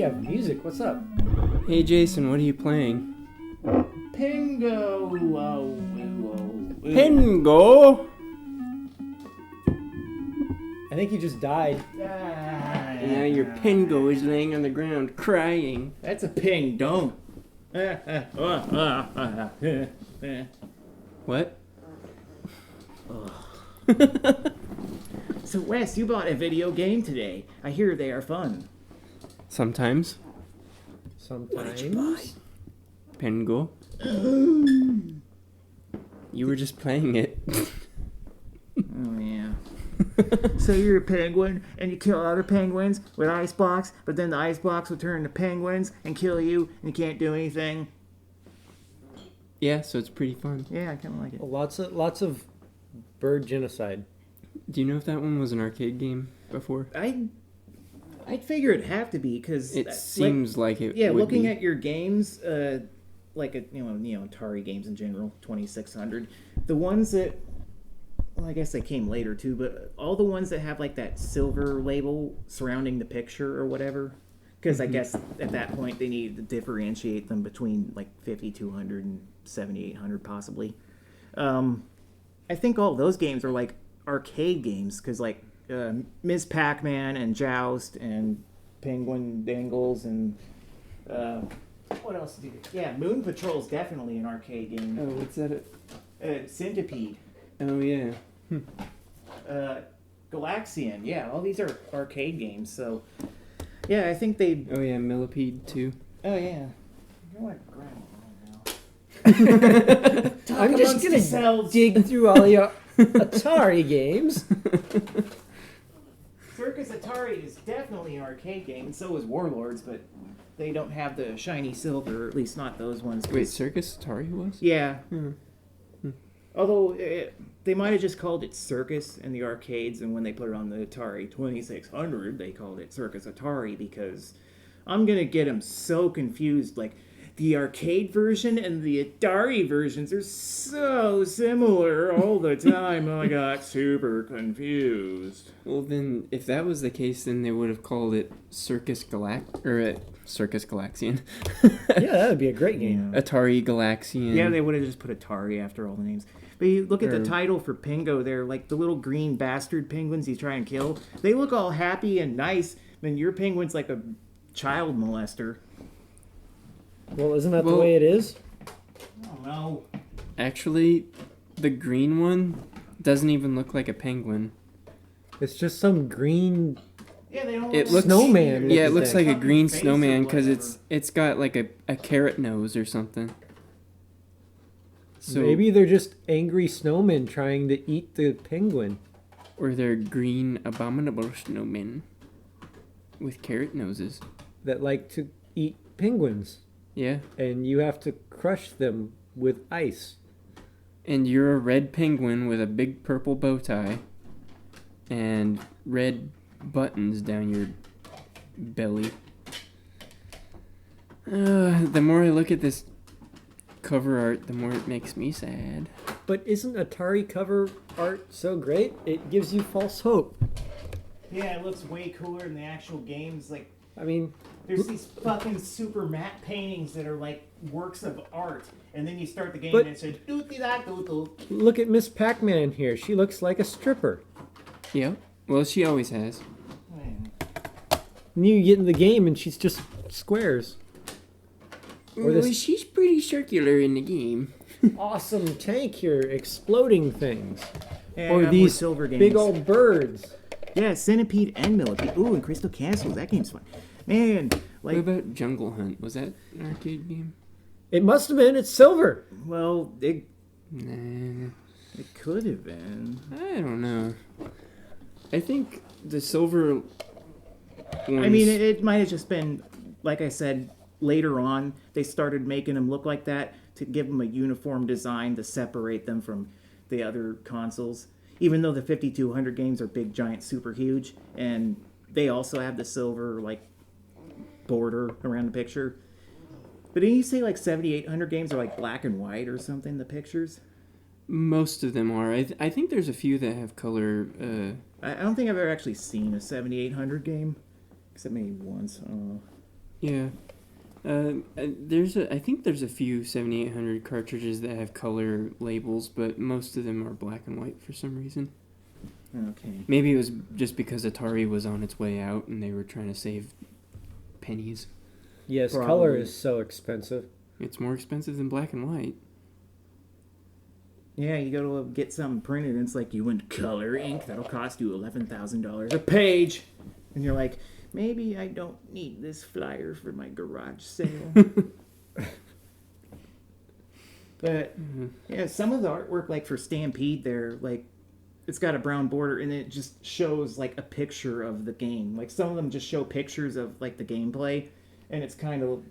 have music. What's up? Hey Jason, what are you playing? Pingo. Pingo? I think you just died. And now your Pingo is laying on the ground crying. That's a ping dong. What? So Wes, you bought a video game today. I hear they are fun. Sometimes. Sometimes. Pingo. You were just playing it. Oh yeah. So you're a penguin and you kill other penguins with ice blocks, but then the ice blocks will turn into penguins and kill you and you can't do anything. Yeah, so it's pretty fun. Yeah, I kind of like it. Lots of bird genocide. Do you know if that one was an arcade game before? I'd figure it'd have to be because It seems like it. Yeah, would looking be. at your games, like Atari games in general, 2600. The ones that, well, I guess they came later too, but all the ones that have like that silver label surrounding the picture or whatever, because I guess at that point they needed to differentiate them between like 5200 and 7800 possibly. I think all those games are like arcade games because like Ms. Pac-Man and Joust and Penguin Dangles and what else did you? Yeah, Moon Patrol is definitely an arcade game. Oh, what's that? Centipede. Oh, yeah. Galaxian. Yeah, all these are arcade games. So, yeah, I think they. Oh, yeah, Millipede, too. Oh yeah. You're like grandma right now. I'm just gonna dig through all your Atari games. Circus Atari is definitely an arcade game, and so is Warlords, but they don't have the shiny silver, or at least not those ones. Wait, Circus Atari was? Yeah. Hmm. Although they might have just called it Circus in the arcades, and when they put it on the Atari 2600, they called it Circus Atari because I'm gonna get them so confused. Like the arcade version and the Atari versions are so similar all the time. I got super confused. Well, then, if that was the case, then they would have called it Circus Galaxian. Yeah, that would be a great game. Atari Galaxian. Yeah, they would have just put Atari after all the names. But you look at the title for Pingo there, like the little green bastard penguins he's trying to kill. They look all happy and nice, and your penguin's like a child molester. Well, isn't that the way it is? I don't know. Actually, the green one doesn't even look like a penguin. It's just some green Yeah, they don't. It looks snowman. Yeah, it looks like a Fucking green face or snowman because whatever. it's got like a carrot nose or something. So Maybe they're just angry snowmen trying to eat the penguin. or they're green abominable snowmen with carrot noses. That like to eat penguins. Yeah, And you have to crush them with ice. and you're a red penguin with a big purple bow tie and red buttons down your belly. The more I look at this cover art, the more it makes me sad. But isn't Atari cover art so great? It gives you false hope. Yeah, it looks way cooler than the actual games. Like, I mean, there's these fucking super matte paintings that are like works of art, and then you start the game But- and it says doo-dee-da-doo-doo. look at Miss Pac-Man here. She looks like a stripper. Yeah, well, she always has. And you get in the game and she's just squares. Or Well, this she's pretty circular in the game. awesome tank here exploding things. Yeah, I Or got these more silver games. big old birds. Yeah, Centipede and Millipede. Ooh, and Crystal Castles. That game's fun. Man, What like, about Jungle Hunt? Was that an arcade game? It must have been. It's silver. well, it Nah, could have been. I don't know. I think the silver ones... I mean, it might have just been, like I said, later on, they started making them look like that to give them a uniform design to separate them from the other consoles. Even though the 5200 games are big, giant, super huge, and they also have the silver, like, border around the picture. But didn't you say, like, 7800 games are, like, black and white or something, the pictures? Most of them are. I think there's a few that have color. I don't think I've ever actually seen a 7800 game, except maybe once. Yeah. I think there's a few 7800 cartridges that have color labels, but most of them are black and white for some reason. Okay. Maybe it was just because Atari was on its way out and they were trying to save pennies. Yes, Probably. color is so expensive. It's more expensive than black and white. Yeah, you go to get something printed, and it's like, you want color ink? That'll cost you $11,000 a page. And you're like, maybe I don't need this flyer for my garage sale. But, yeah, some of the artwork, like for Stampede there, like, it's got a brown border, and it just shows, like, a picture of the game. Like, some of them just show pictures of, like, the gameplay, and it's kind of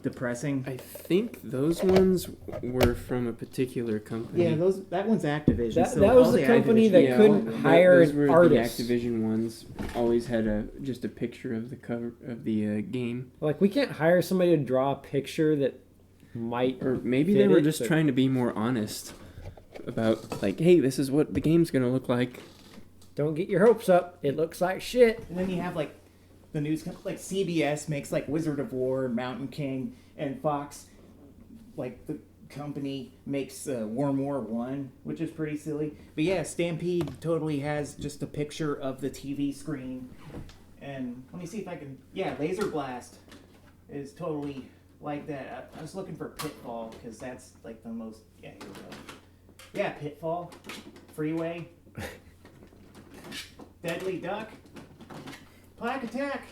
depressing. I think those ones were from a particular company. Yeah, that one's Activision. That so was all the company Activision- that couldn't hire those an were artist. The Activision ones always had just a picture of the cover of the game. Like, we can't hire somebody to draw a picture that might... Or maybe fit they were it, just but- trying to be more honest about, like, hey, this is what the game's going to look like. Don't get your hopes up. It looks like shit. And then you have like the news, like CBS makes like Wizard of War, Mountain King, and Fox, like the company makes Worm War 1, which is pretty silly. But yeah, Stampede totally has just a picture of the TV screen. And let me see if I can. Yeah, Laser Blast is totally like that. I was looking for Pitfall because that's like the most. Yeah, here we go. Yeah, Pitfall, Freeway, Deadly Duck, Plaque Attack.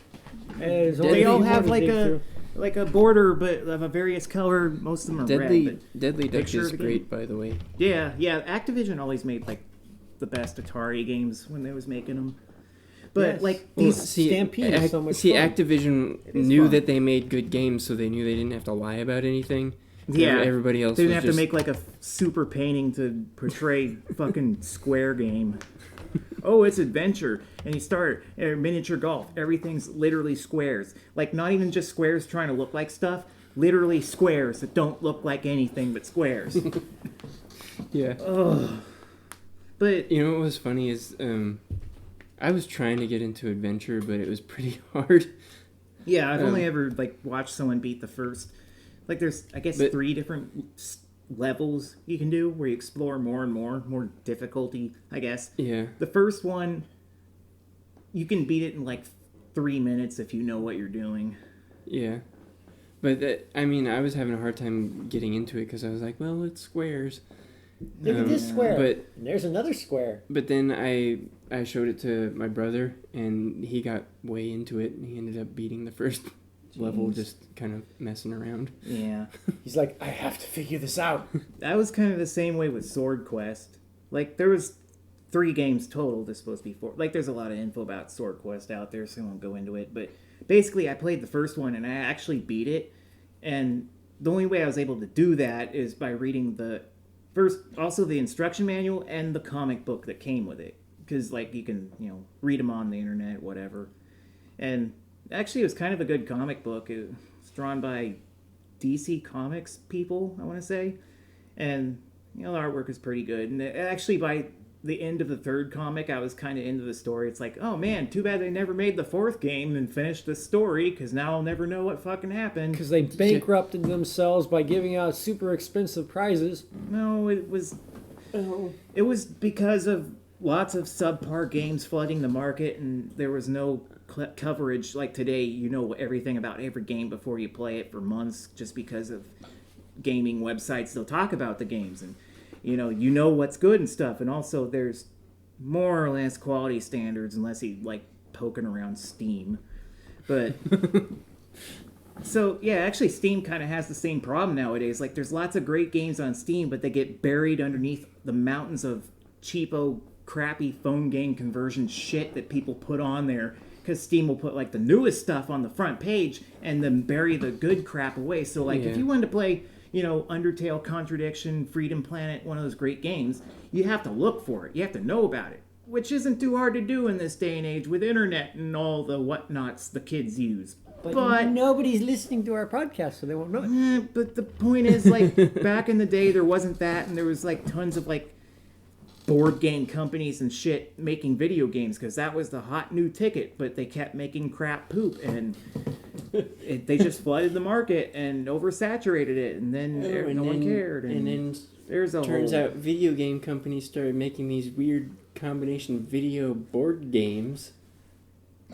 There's They only all one have to like dig a through. like a border, but of a various color. Most of them are Deadly red. But Duck picture is of the game. great, by the way. yeah. Activision always made like the best Atari games when they was making them. But Yes. like Well, these, Stampede is so much fun. Activision It is knew fun. that they made good games, so they knew they didn't have to lie about anything. yeah, Everybody else they didn't was have just to make like a super painting to portray fucking Square game. Oh, it's adventure, and you start miniature golf. Everything's literally squares, like not even just squares trying to look like stuff. Literally squares that don't look like anything but squares. yeah. But You know what was funny is I was trying to get into adventure, but it was pretty hard. yeah, I've only ever like watched someone beat the first. Like there's, I guess, But- 3 different levels you can do where you explore more and more difficulty, I guess. Yeah. The first one, you can beat it in like 3 minutes if you know what you're doing. Yeah. But I was having a hard time getting into it because I was like, well, it's squares. Look at this square. but- And there's another square. But then I showed it to my brother, and he got way into it, and he ended up beating the first level, just kind of messing around. Yeah. He's like, I have to figure this out. That was kind of the same way with Sword Quest. Like, there was 3 games total that's supposed to be 4. Like, there's a lot of info about Sword Quest out there, so I won't go into it. But basically, I played the first one, and I actually beat it. And the only way I was able to do that is by reading also the instruction manual and the comic book that came with it. Because, like, you can, read them on the internet, whatever. And actually, it was kind of a good comic book. It was drawn by DC Comics people, I want to say. And, the artwork is pretty good. And actually, by the end of the 3rd comic, I was kind of into the story. It's like, oh man, too bad they never made the 4th game and finished the story, because now I'll never know what fucking happened. Because they bankrupted themselves by giving out super expensive prizes. No, it was because of lots of subpar games flooding the market, and there was no coverage. Like today, you know everything about every game before you play it for months, just because of gaming websites. They'll talk about the games, and you know what's good and stuff. And also, there's more or less quality standards, unless you like poking around Steam. But so yeah, actually, Steam kind of has the same problem nowadays. Like, there's lots of great games on Steam, but they get buried underneath the mountains of cheapo, crappy phone game conversion shit that people put on there. Because Steam will put like the newest stuff on the front page and then bury the good crap away. So like, if Yeah. you wanted to play, Undertale, Contradiction, Freedom Planet, one of those great games, you have to look for it. You have to know about it, which isn't too hard to do in this day and age with internet and all the whatnots the kids use. But nobody's listening to our podcast, so they won't know it. But the point is, like, back in the day, there wasn't that, and there was like tons of like board game companies and shit making video games because that was the hot new ticket. But they kept making crap poop, and they just flooded the market and oversaturated it, and then no one cared. And then there's a turns whole... out video game companies started making these weird combination video board games.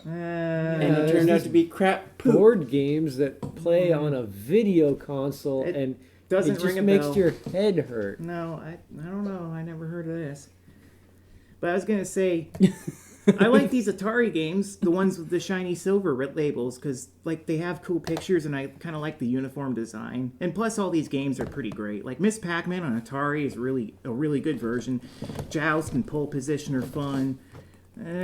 And it turned out to be crap poop. Board games that play on a video console and doesn't it just ring a makes bell. your head hurt. No, I don't know. I never heard of this. But I was gonna say, I like these Atari games, the ones with the shiny silver labels, because like they have cool pictures, and I kind of like the uniform design. And plus, all these games are pretty great. Like Miss Pac-Man on Atari is a really good version. Joust and Pole Position are fun.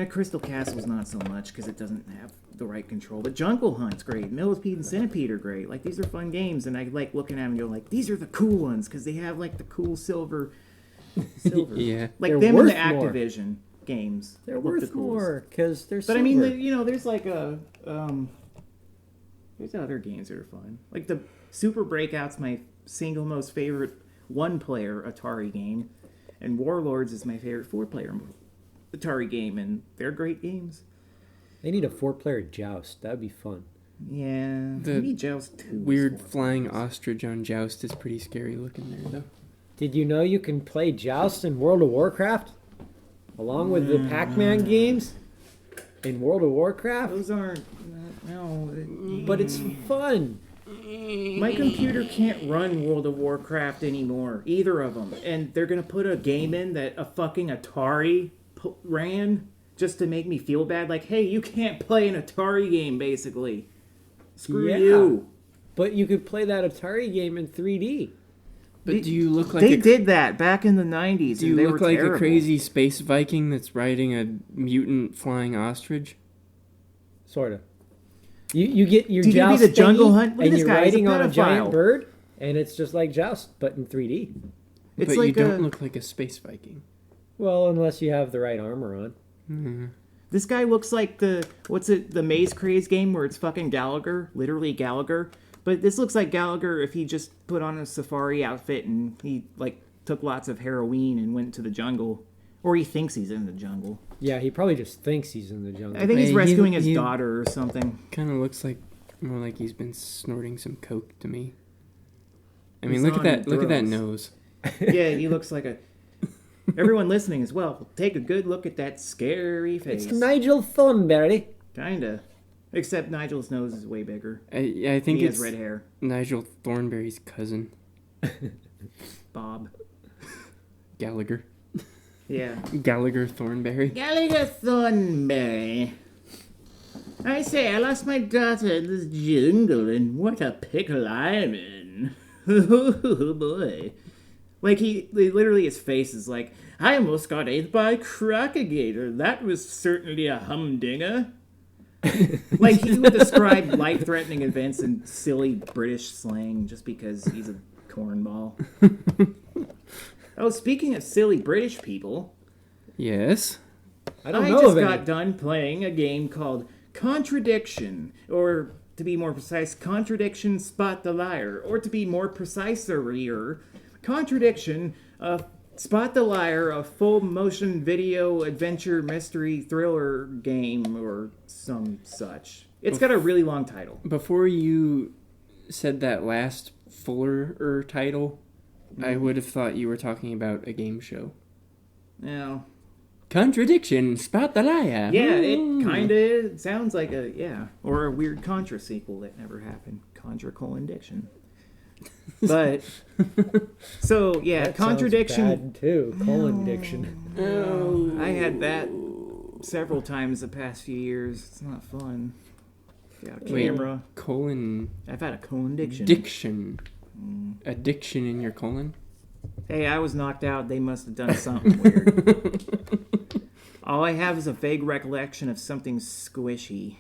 Crystal Castle's not so much because it doesn't have the right control. But Jungle Hunt's great. Millipede and Centipede are great. Like, these are fun games, and I like looking at them and go like, these are the cool ones because they have like the cool silver. Yeah. Like They're them in the worth more. Activision games. They're look worth the coolest. more because they're But silver. I mean, you know, there's like there's other games that are fun. Like the Super Breakout's my single most favorite one-player Atari game, and Warlords is my favorite four-player Atari game, and they're great games. They need a 4-player Joust. That would be fun. Yeah, The maybe Joust 2. is Weird more flying fun. ostrich on Joust is pretty scary looking there, though. Did you know you can play Joust in World of Warcraft? Along with the Pac-Man games in World of Warcraft? Those aren't. No. But it's fun. My computer can't run World of Warcraft anymore, either of them. And they're going to put a game in that a fucking Atari ran just to make me feel bad. Like, hey, you can't play an Atari game, basically. Screw you. But you could play that Atari game in 3D. But do you look like They a, did that back in the 90s. do you and they look were like terrible. a crazy space Viking that's riding a mutant flying ostrich? Sort of. You get your Dude, you Joust be the Jungle thingy, Hunt? Look at and this you're guy, he's a riding on a giant pedophile. bird, and it's just like Joust, but in 3D. It's But like you don't look like a space Viking. Well, unless you have the right armor on. Mm-hmm. This guy looks like the Maze Craze game where it's fucking Gallagher, literally Gallagher. But this looks like Gallagher if he just put on a safari outfit and he like took lots of heroin and went to the jungle, or he thinks he's in the jungle. Yeah, he probably just thinks he's in the jungle. I think he's Hey, rescuing his he- daughter or something. Kind of looks like more like he's been snorting some coke to me. I mean, He's look at on that! Look at that drugs. nose. Yeah, he looks like a. Everyone listening as well, take a good look at that scary face. It's Nigel Thornberry. Kinda, except Nigel's nose is way bigger. I think He it's has red hair. Nigel Thornberry's cousin, Bob. Gallagher. Yeah. Gallagher Thornberry. Gallagher Thornberry. I say, I lost my daughter in this jungle, and what a pickle I'm in. Oh, boy. Like, literally, his face is like, I almost got ate by a crocagator. That was certainly a humdinger. Like, he would describe life-threatening events in silly British slang just because he's a cornball. Oh, speaking of silly British people, Yes. I don't I know just of any. got done playing a game called Contradiction, or to be more precise, Contradiction Spot the Liar, or to be more precise-er, Contradiction Spot the Liar, a full-motion video adventure mystery thriller game, or some such. It's got a really long title. Before you said that last fuller title, I would have thought you were talking about a game show. Now, Contradiction, spot the liar. yeah, it kind of sounds like or a weird Contra sequel that never happened. Contra: Diction. But so yeah, That Contradiction. sounds bad too. Colon diction. Oh. I had that several times the past few years. It's not fun. Got a Wait. camera. Colon I've had a colon diction. diction. Addiction in your colon? Hey, I was knocked out. They must have done something weird. All I have is a vague recollection of something squishy.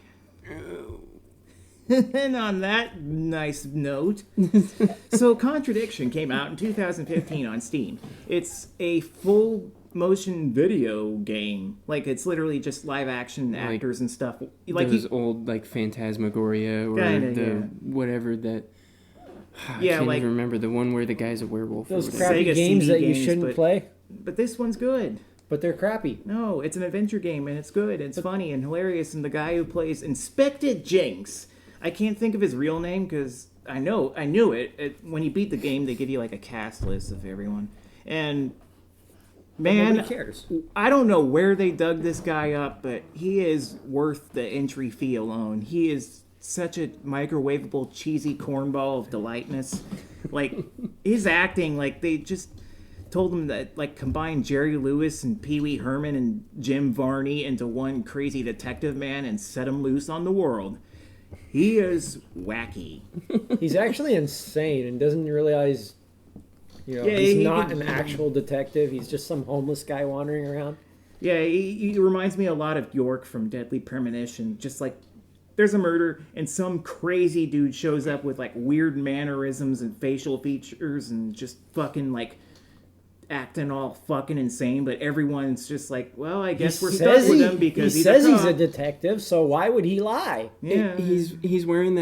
And on that nice note, so Contradiction came out in 2015 on Steam. It's a full motion video game. Like, it's literally just live action actors and stuff. Like those old, like, Phantasmagoria or Kinda, the yeah. whatever that... I Yeah, can't like- even remember the one where the guy's a werewolf. Those or whatever. crappy Sega games CD that you games, shouldn't but- play, But this one's good. but they're crappy. No, it's an adventure game, and it's good. It's funny and hilarious. And the guy who plays Inspector Jinx, I can't think of his real name because I knew it. When you beat the game, they give you like a cast list of everyone. And man, Nobody cares. I don't know where they dug this guy up, but he is worth the entry fee alone. He is such a microwavable, cheesy cornball of delightness. Like, his acting, like, they just told him that, like, combine Jerry Lewis and Pee Wee Herman and Jim Varney into one crazy detective man and set him loose on the world. He is wacky. He's actually insane and doesn't realize, Yeah, he's he not could- an actual detective. He's just some homeless guy wandering around. Yeah, he reminds me a lot of York from Deadly Premonition. Just like, there's a murder, and some crazy dude shows up with, like, weird mannerisms and facial features and just fucking, like, acting all fucking insane, but everyone's just like, well, I guess we're stuck with him because he he's says a he's cop. a detective, so why would he lie? Yeah, He's wearing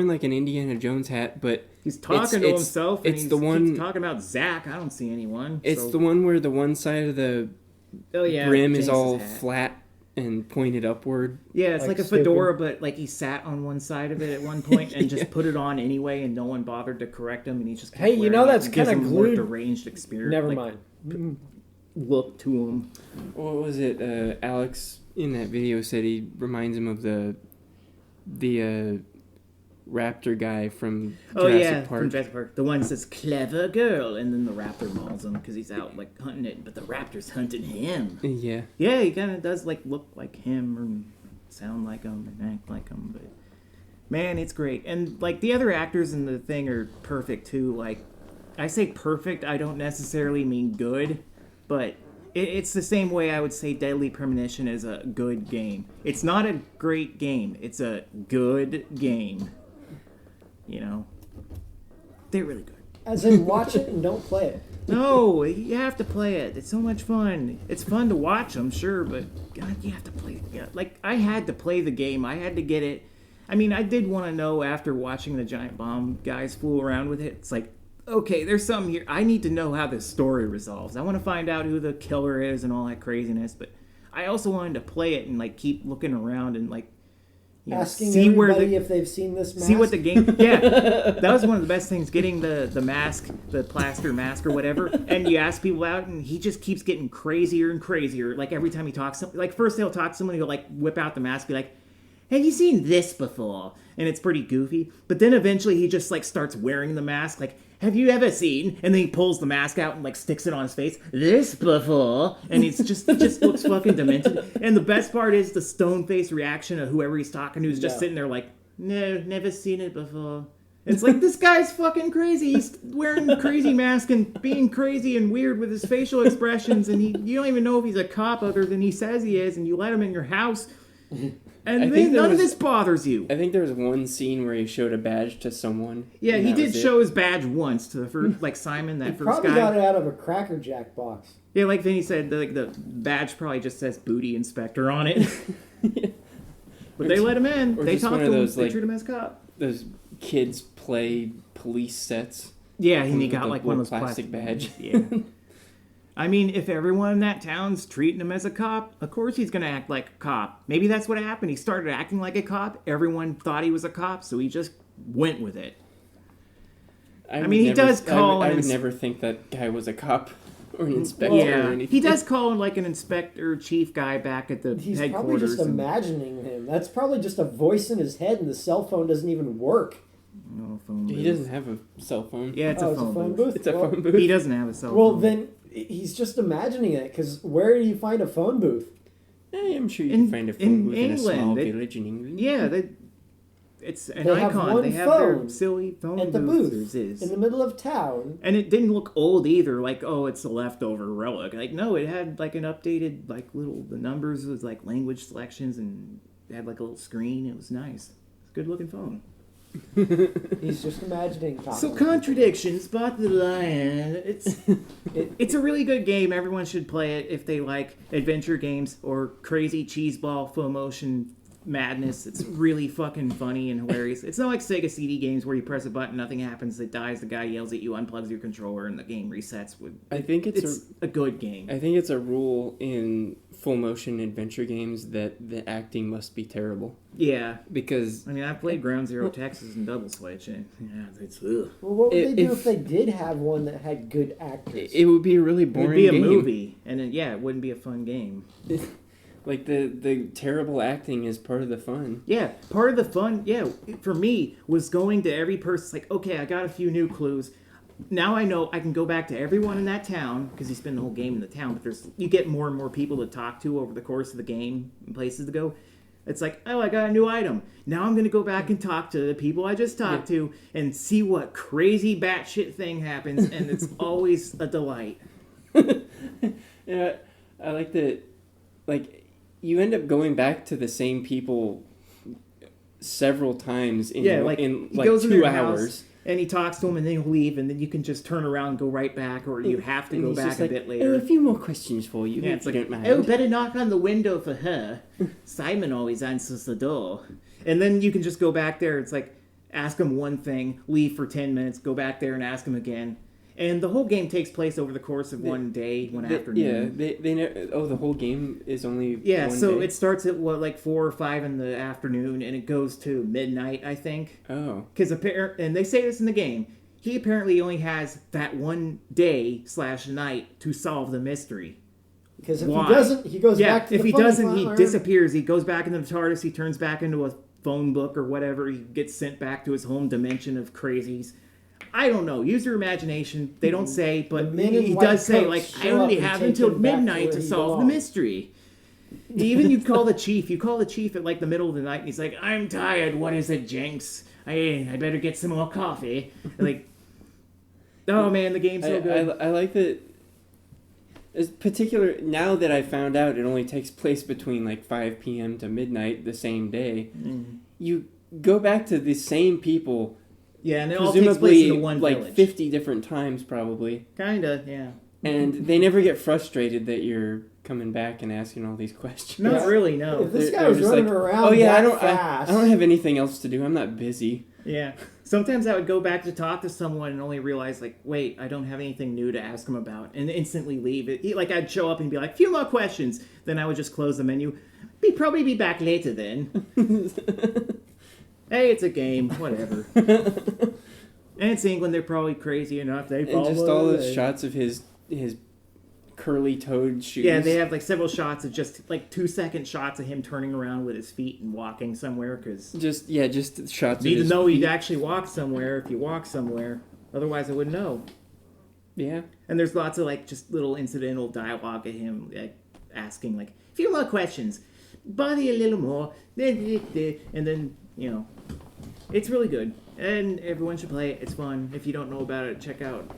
like an Indiana Jones hat, but he's talking to himself, and it's he's the one. keeps talking about Zach. I don't see anyone. It's so- the one where the one side of the oh, yeah, brim is James's all hat. flat and pointed upward. Yeah, it's Like like a stupid. fedora, but like he sat on one side of it at one point and just put it on anyway, and no one bothered to correct him, and he just kept Hey, you wearing know it. that's It gives kinda him more glued- deranged experience. Never like, mind. Look to him. What was it? Alex in that video said he reminds him of the raptor guy from Oh Jurassic yeah, Park. from Jurassic Park. The one that says "clever girl," and then the raptor mauls him because he's out like hunting it, but the raptor's hunting him. Yeah. Yeah, he kind of does like look like him or sound like him and act like him, but man, it's great. And like the other actors in the thing are perfect too. Like I say perfect, I don't necessarily mean good, but it's the same way I would say Deadly Premonition is a good game. It's not a great game. It's a good game. You know, they're really good. As in, watch it and don't play it. No, you have to play it. It's so much fun. It's fun to watch, I'm sure, but God, you have to play it. Yeah, like, I had to play the game. I had to get it. I mean, I did want to know after watching the Giant Bomb guys fool around with it. It's like, okay, there's something here. I need to know how this story resolves. I want to find out who the killer is and all that craziness, but I also wanted to play it and, like, keep looking around and, like, you know, Asking see where everybody if they've seen this mask. see what the game. Yeah, that was one of the best things. Getting the mask, the plaster mask or whatever, and you ask people out, and he just keeps getting crazier and crazier. Like every time he talks, like first he'll talk to someone, he'll like whip out the mask, be like, "Have you seen this before?" And it's pretty goofy. But then eventually he just like starts wearing the mask, like, "Have you ever seen?" And then he pulls the mask out and like sticks it on his face. "This before," and it's just it just looks fucking demented. And the best part is the stone face reaction of whoever he's talking to, who's just Yeah. sitting there like, "No, never seen it before." It's like, this guy's fucking crazy. He's wearing a crazy mask and being crazy and weird with his facial expressions, and you don't even know if he's a cop other than he says he is, and you let him in your house, and I think then there none of was- this bothers you. I think there was one scene where he showed a badge to someone. Yeah, and he that did was it. show his badge once to the first, like Simon, that He first probably guy. got it out of a Cracker Jack box. Yeah, like then he said, like the badge probably just says "Booty Inspector" on it. But they let him in. or They just talk one to of him. those, They like- treat him as a cop. Those kids play police sets. Yeah, and he with got the like one of those little plastic badge. Yeah. I mean, if everyone in that town's treating him as a cop, of course he's gonna act like a cop. Maybe that's what happened. He started acting like a cop. Everyone thought he was a cop, so he just went with it. would mean, he never- does call I and would ins- never think that guy was a cop or an inspector or Yeah, anything. he does call like an inspector chief guy back at the He's probably headquarters. just and- imagining him. That's probably just a voice in his head, and the cell phone doesn't even work. No, phone He booth. doesn't have a cell phone. Yeah, it's Oh, a it's phone booth. It's a Well, phone booth. He doesn't have a cell Well, phone. then he's just imagining it. Because where do you find a phone booth? I am sure you In- can find a phone in booth in a small England, village in England. Yeah, it's an They have icon. one They have their phone silly phone at the booths. booth in the middle of town. And it didn't look old either, like, oh, it's a leftover relic. Like, no, it had like an updated, like, the numbers was like language selections, and it had like a little screen. It was nice. It's a good looking phone. He's just imagining. So talking. contradictions, Spot the Lion. It's a really good game. Everyone should play it if they like adventure games or crazy cheeseball full motion madness. It's really fucking funny and hilarious. It's not like Sega CD games where you press a button, nothing happens, it dies, the guy yells at you, unplugs your controller, and the game resets. I think it's a good game. I think it's a rule in full motion adventure games that the acting must be terrible. Yeah. Because I mean, I've played Ground Zero Texas and Double Switch, and yeah, it's ugh. Well, what would they do if they did have one that had good actors? it would be a really It boring would be a game. movie, and then, yeah, it wouldn't be a fun game. Like the terrible acting is part of the fun. Yeah, part of the fun, for me, was going to every person, like, okay, I got a few new clues. Now I know I can go back to everyone in that town, because you spend the whole game in the town, but you get more and more people to talk to over the course of the game, and places to go. It's like, oh, I got a new item. Now I'm going to go back and talk to the people I just talked to and see what crazy batshit thing happens, and it's always a delight. Yeah, I like that, like, you end up going back to the same people several times in, in he like goes in 2 their hours. House, and he talks to them, and then he'll leave, and then you can just turn around and go right back, or you have to And go he's back just a like, bit Oh, later. a few more questions for you. Yeah, if it's you like, don't mind. oh, better knock on the window for her. Simon always answers the door. And then you can just go back there. It's like, ask him one thing, leave for 10 minutes, go back there and ask him again. And the whole game takes place over the course of one day, one afternoon. Yeah, they never, the whole game is only one so day? it starts at, 4 or 5 in the afternoon, and it goes to midnight, I think. Oh. And they say this in the game, he apparently only has that one day / night to solve the mystery. Because if Why? he doesn't, he goes back to if the he funny doesn't, he farm. disappears. He goes back into the TARDIS. He turns back into a phone book or whatever. He gets sent back to his home dimension of crazies. I don't know. Use your imagination. They don't say, but men in he white does say, coats like, show I only up and have take until him back to midnight where to he solve the belongs. mystery. Even you call the chief. You call the chief at, like, the middle of the night, and he's like, I'm tired. What is it, Jenks? I better get some more coffee. Like, oh, man, the game's so good. I like that. It's particular now that I found out it only takes place between like 5 p.m. to midnight the same day. Mm. You go back to the same people. Yeah, and it all takes place in the one like village. 50 different times probably. Kinda, yeah. And they never get frustrated that you're coming back and asking all these questions. Not really, no. If this They're guy was just running like, around oh yeah, that fast. I don't have anything else to do. I'm not busy. Yeah. Sometimes I would go back to talk to someone and only realize, like, wait, I don't have anything new to ask them about, and instantly leave. Like, I'd show up and be like, few more questions. Then I would just close the menu. Probably be back later then. Hey, it's a game. Whatever. And it's England. They're probably crazy enough. They And just follow all the- those shots of his curly-toed shoes. Yeah, they have, like, several shots of just, like, 2-second shots of him turning around with his feet and walking somewhere, because... Just shots Need of to his know he'd feet. actually walk somewhere if you walk somewhere. Otherwise, I wouldn't know. Yeah. And there's lots of, like, just little incidental dialogue of him, like, asking, like, a few more questions. Bother you a little more. And then, you know, it's really good. And everyone should play it. It's fun. If you don't know about it, check out.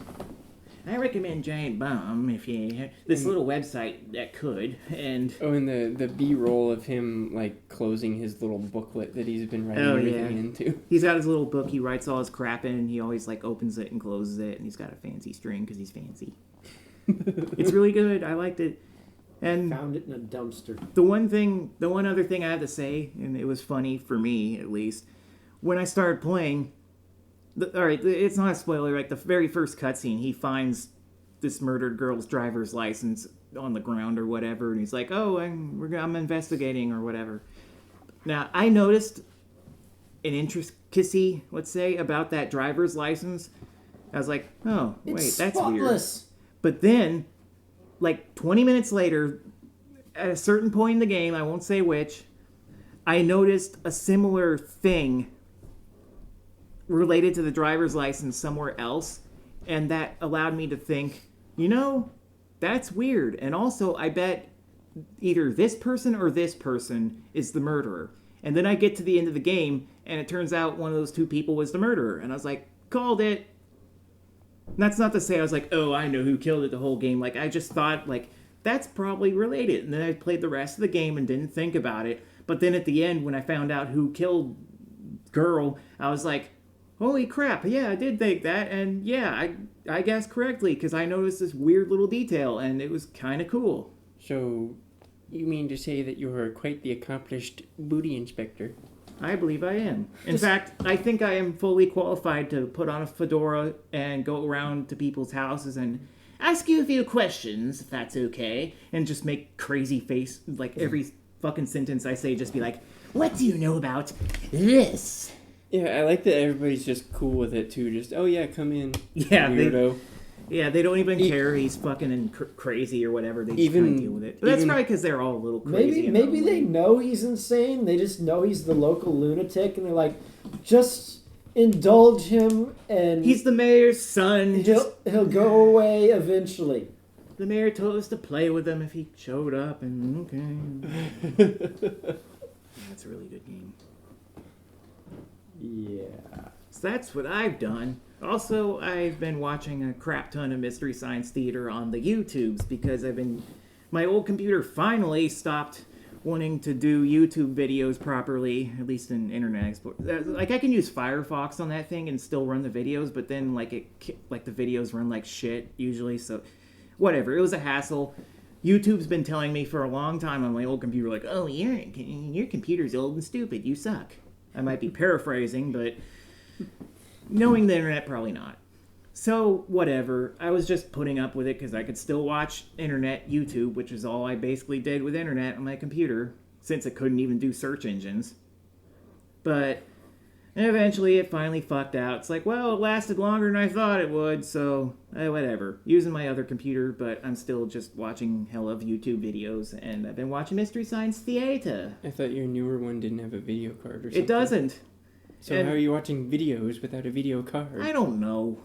I recommend Giant Bomb if you... This little website that could, and... Oh, and the B-roll of him, like, closing his little booklet that he's been writing everything into. He's got his little book he writes all his crap in, and he always, like, opens it and closes it, and he's got a fancy string because he's fancy. It's really good. I liked it. And Found it in a dumpster. the one other thing I have to say, and it was funny for me, at least, when I started playing... Alright, it's not a spoiler, like, the very first cutscene, he finds this murdered girl's driver's license on the ground or whatever, and he's like, oh, I'm investigating or whatever. Now, I noticed an intricacy, let's say, about that driver's license. I was like, oh, wait, It's that's spotless. weird. But then, like, 20 minutes later, at a certain point in the game, I won't say which, I noticed a similar thing related to the driver's license somewhere else, and that allowed me to think, you know, that's weird. And also, I bet either this person or this person is the murderer. And then I get to the end of the game, and it turns out one of those two people was the murderer. And I was like, called it. And that's not to say I was like, oh, I know who killed it the whole game. Like, I just thought, like, that's probably related. And then I played the rest of the game and didn't think about it. But then at the end, when I found out who killed girl, I was like, holy crap, yeah, I did think that, and yeah, I guessed correctly, because I noticed this weird little detail, and it was kind of cool. So, You mean to say that you're quite the accomplished booty inspector? I believe I am. In fact, I think I am fully qualified to put on a fedora and go around to people's houses and ask you a few questions, if that's okay, and just make crazy face, like every fucking sentence I say, just be like, what do you know about this? Yeah, I like that everybody's just cool with it too. Just, oh yeah, come in, Yeah, weirdo. they don't even care he's fucking crazy or whatever. They just kind of deal with it. But that's probably because they're all a little crazy. Maybe they know he's insane. They just know he's the local lunatic, and they're like, just indulge him, and he's the mayor's son. He'll go away eventually. The mayor told us to play with him if he showed up, and okay. That's a really good game. Yeah. So that's what I've done. Also, I've been watching a crap ton of Mystery Science Theater on the YouTubes because my old computer finally stopped wanting to do YouTube videos properly, at least in Internet Explorer. Like, I can use Firefox on that thing and still run the videos, but then, like, the videos run like shit usually, so whatever. It was a hassle. YouTube's been telling me for a long time on my old computer, like, oh, your computer's old and stupid, you suck. I might be paraphrasing, but knowing the internet, probably not. So, whatever. I was just putting up with it because I could still watch internet YouTube, which is all I basically did with internet on my computer, since it couldn't even do search engines. But eventually it finally fucked out. It's like, well, it lasted longer than I thought it would, so whatever. Using my other computer, but I'm still just watching hell of YouTube videos, and I've been watching Mystery Science Theater. I thought your newer one didn't have a video card or something. It doesn't. So how are you watching videos without a video card? I don't know.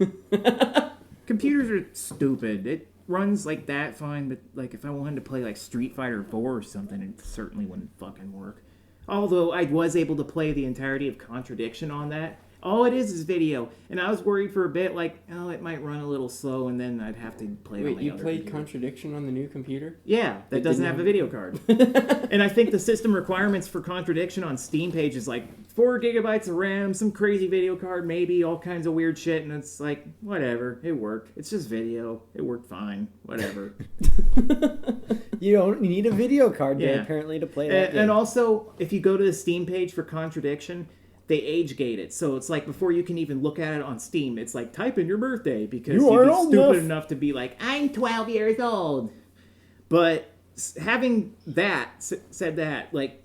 Computers are stupid. It runs like that fine, but like if I wanted to play like Street Fighter 4 or something, it certainly wouldn't fucking work. Although I was able to play the entirety of Contradiction on that. All it is video. And I was worried for a bit, like, oh, it might run a little slow, and then I'd have to play it on my you other played computer. Contradiction on the new computer? Yeah, that doesn't have a video card. And I think the system requirements for Contradiction on Steam page is like 4 gigabytes of RAM, some crazy video card, maybe, all kinds of weird shit, and it's like, whatever, it worked. It's just video. It worked fine. Whatever. You don't need a video card, apparently, to play that game. And also, if you go to the Steam page for Contradiction, they age gate it. So it's like before you can even look at it on Steam, it's like type in your birthday because you're stupid enough to be like, I'm 12 years old. But having said that, like,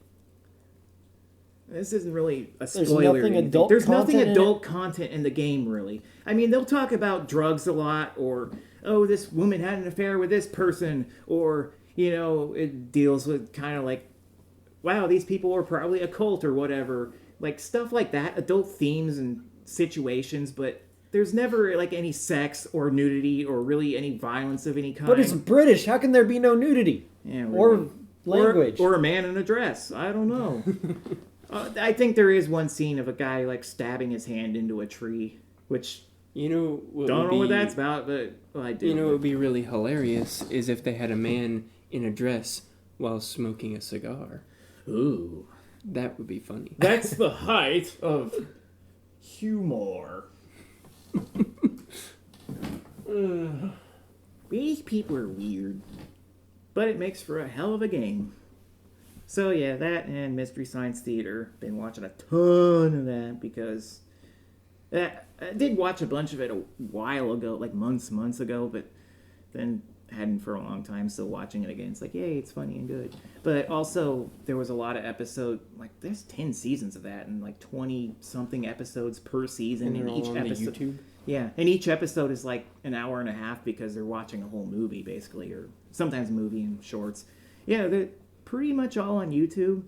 this isn't really a spoiler. There's nothing adult content in the game, really. I mean, they'll talk about drugs a lot, or, oh, this woman had an affair with this person, or, you know, it deals with kind of like, wow, these people are probably a cult or whatever. Like, stuff like that, adult themes and situations, but there's never, like, any sex or nudity or really any violence of any kind. But it's British. How can there be no nudity? Yeah, really. Or language. Or a man in a dress. I don't know. I think there is one scene of a guy, like, stabbing his hand into a tree, which... You know what don't know what that's about, but I do. You know what would be really hilarious is if they had a man in a dress while smoking a cigar. Ooh. That would be funny. That's the height of humor. These people are weird. But it makes for a hell of a game. So yeah, that and Mystery Science Theater. Been watching a ton of that because... I did watch a bunch of it a while ago, like months ago, but then... hadn't for a long time, so watching it again, it's like, yay, it's funny and good. But also, there was a lot of episodes, like, there's 10 seasons of that, and like 20-something episodes per season, and each episode... YouTube? Yeah, and each episode is like an hour and a half because they're watching a whole movie, basically, or sometimes a movie and shorts. Yeah, they're pretty much all on YouTube,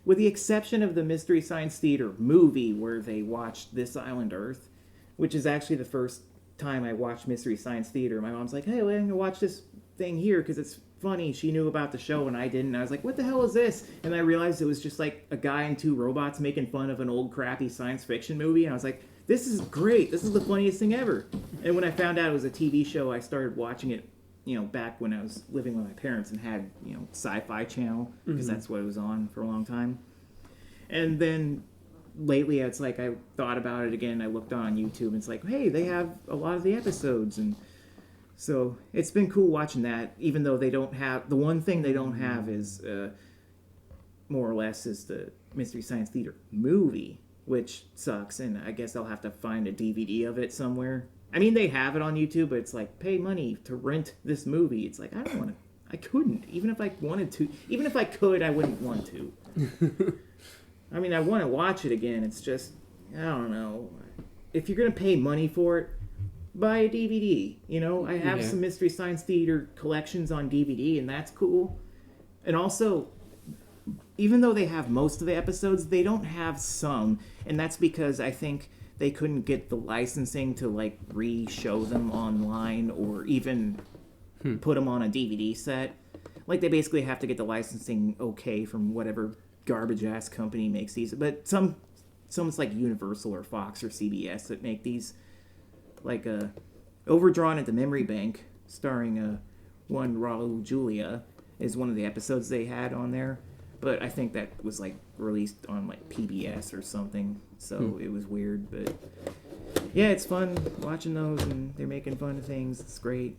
with the exception of the Mystery Science Theater movie, where they watched This Island Earth, which is actually the first time I watched Mystery Science Theater. My mom's like, hey, well, I'm gonna watch this thing here because it's funny. She knew about the show and I didn't. And I was like, what the hell is this? And I realized it was just like a guy and 2 robots making fun of an old crappy science fiction movie. And I was like, this is great. This is the funniest thing ever. And when I found out it was a TV show, I started watching it, you know, back when I was living with my parents and had, you know, Sci-Fi Channel because that's what it was on for a long time. And then lately, it's like I thought about it again. I looked on YouTube, and it's like, hey, they have a lot of the episodes, and So it's been cool watching that, even though they don't have... The one thing they don't have is, more or less, is the Mystery Science Theater movie, which sucks, and I guess I'll have to find a DVD of it somewhere. I mean, they have it on YouTube, but it's like, pay money to rent this movie. It's like, I don't want to... I couldn't. Even if I wanted to. Even if I could, I wouldn't want to. I mean, I want to watch it again. It's just, I don't know. If you're going to pay money for it, buy a DVD. You know, I have some Mystery Science Theater collections on DVD, and that's cool. And also, even though they have most of the episodes, they don't have some. And that's because I think they couldn't get the licensing to, like, re-show them online or even... put them on a DVD set. Like, they basically have to get the licensing okay from whatever garbage-ass company makes these. But some's like Universal or Fox or CBS that make these. Like, Overdrawn at the Memory Bank, starring one Raul Julia, is one of the episodes they had on there. But I think that was, like, released on, like, PBS or something. So it was weird. But, yeah, it's fun watching those, and they're making fun of things. It's great.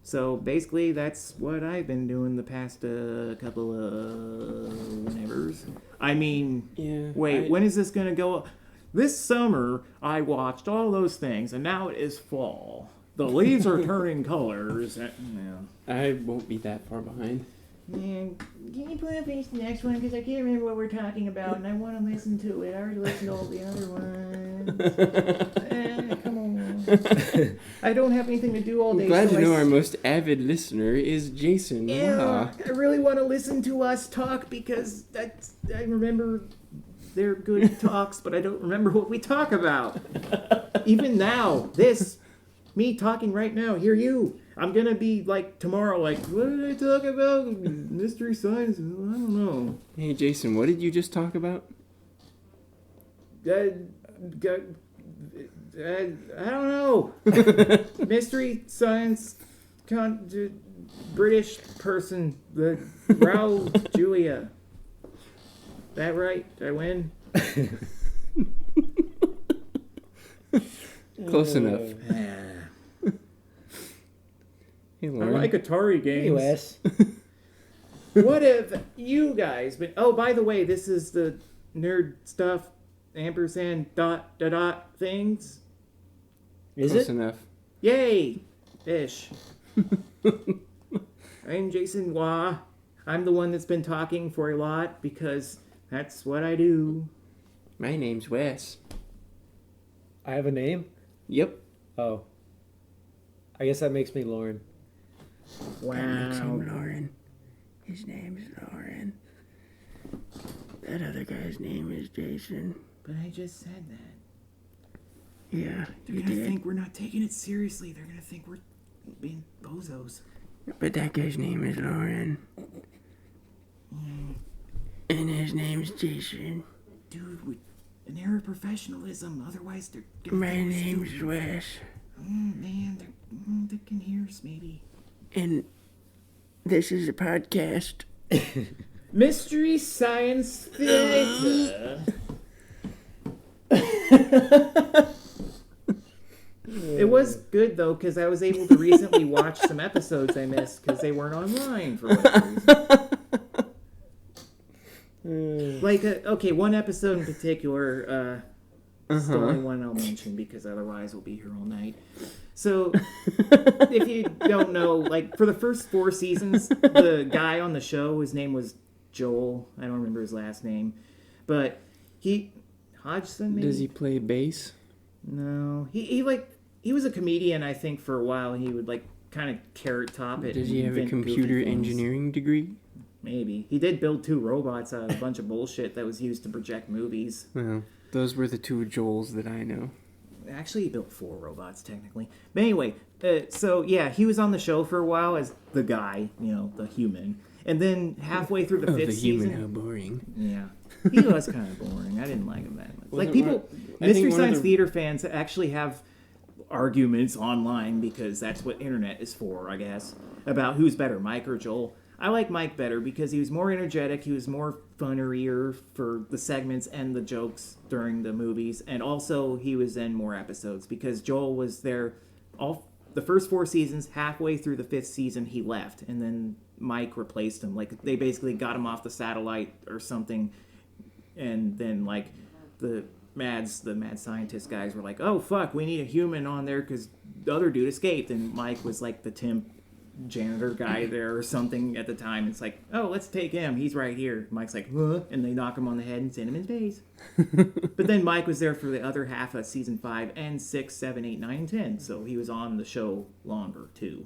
So basically, that's what I've been doing the past couple of whenevers. I mean, when is this going to go? This summer, I watched all those things, and now it is fall. The leaves are turning colors. I won't be that far behind. Man, can you put up the next one? Because I can't remember what we're talking about, and I want to listen to it. I already listened to all the other ones. Come on. I don't have anything to do all day. I'm glad to know our most avid listener is Jason. Yeah, Wow. I really want to listen to us talk because I remember they're good talks, but I don't remember what we talk about. Even now, me talking right now, hear you. I'm going to be like tomorrow, like, what did I talk about? Mystery Science? I don't know. Hey, Jason, what did you just talk about? I don't know. Mystery Science British person, the Raul Julia. That right? Did I win? Close enough. Hey, I Lauren. like Atari Hey, games. Wes. What have you guys been... Oh, by the way, this is the nerd stuff, ampersand, ... things. Is Close it? enough. Yay! Fish. I'm Jason Wah. I'm the one that's been talking for a lot because that's what I do. My name's Wes. I have a name? Yep. Oh. I guess that makes me Lauren. Wow. Lauren. His name's Lauren. That other guy's name is Jason. But I just said that. Yeah, They're gonna think we're not taking it seriously. They're gonna think we're being bozos. But that guy's name is Lauren. And his name's Jason. Dude, an air of professionalism. Otherwise, they're gonna My think we're name's stupid. Wes. Man, they can hear us maybe. And this is a podcast. Mystery Science Theater. It was good though because I was able to recently watch some episodes I missed because they weren't online for whatever reason. Like, okay, one episode in particular. It's the only one I'll mention because otherwise we'll be here all night. So, if you don't know, like, for the first 4 seasons, the guy on the show, his name was Joel. I don't remember his last name. But Hodgson, maybe? Does he play bass? No. He was a comedian, I think, for a while. He would, like, kind of carrot top it. Does and he have a invent goofy computer things. engineering degree? Maybe. He did build 2 robots out of a bunch of bullshit that was used to project movies. Well, those were the 2 Joels that I know. Actually, he built 4 robots, technically. But anyway, so yeah, he was on the show for a while as the guy, the human. And then halfway through the 5th the human, season... how boring. Yeah. He was kind of boring. I didn't like him that much. Like, Wasn't people... one- I think Mystery one of Science the- Theater fans actually have arguments online because that's what internet is for, I guess, about who's better, Mike or Joel. I like Mike better because he was more energetic, he was more funnerier for the segments and the jokes during the movies, and also he was in more episodes because Joel was there all the first 4 seasons, halfway through the 5th season, he left, and then Mike replaced him. Like, they basically got him off the satellite or something, and then, like, the mad scientist guys were like, oh, fuck, we need a human on there because the other dude escaped, and Mike was, like, the temp janitor guy there or something at the time. It's like, oh, let's take him. He's right here. Mike's like, huh? And they knock him on the head and send him in space. But then Mike was there for the other half of season 5 and 6, 7, 8, 9, and 10. So he was on the show longer, too.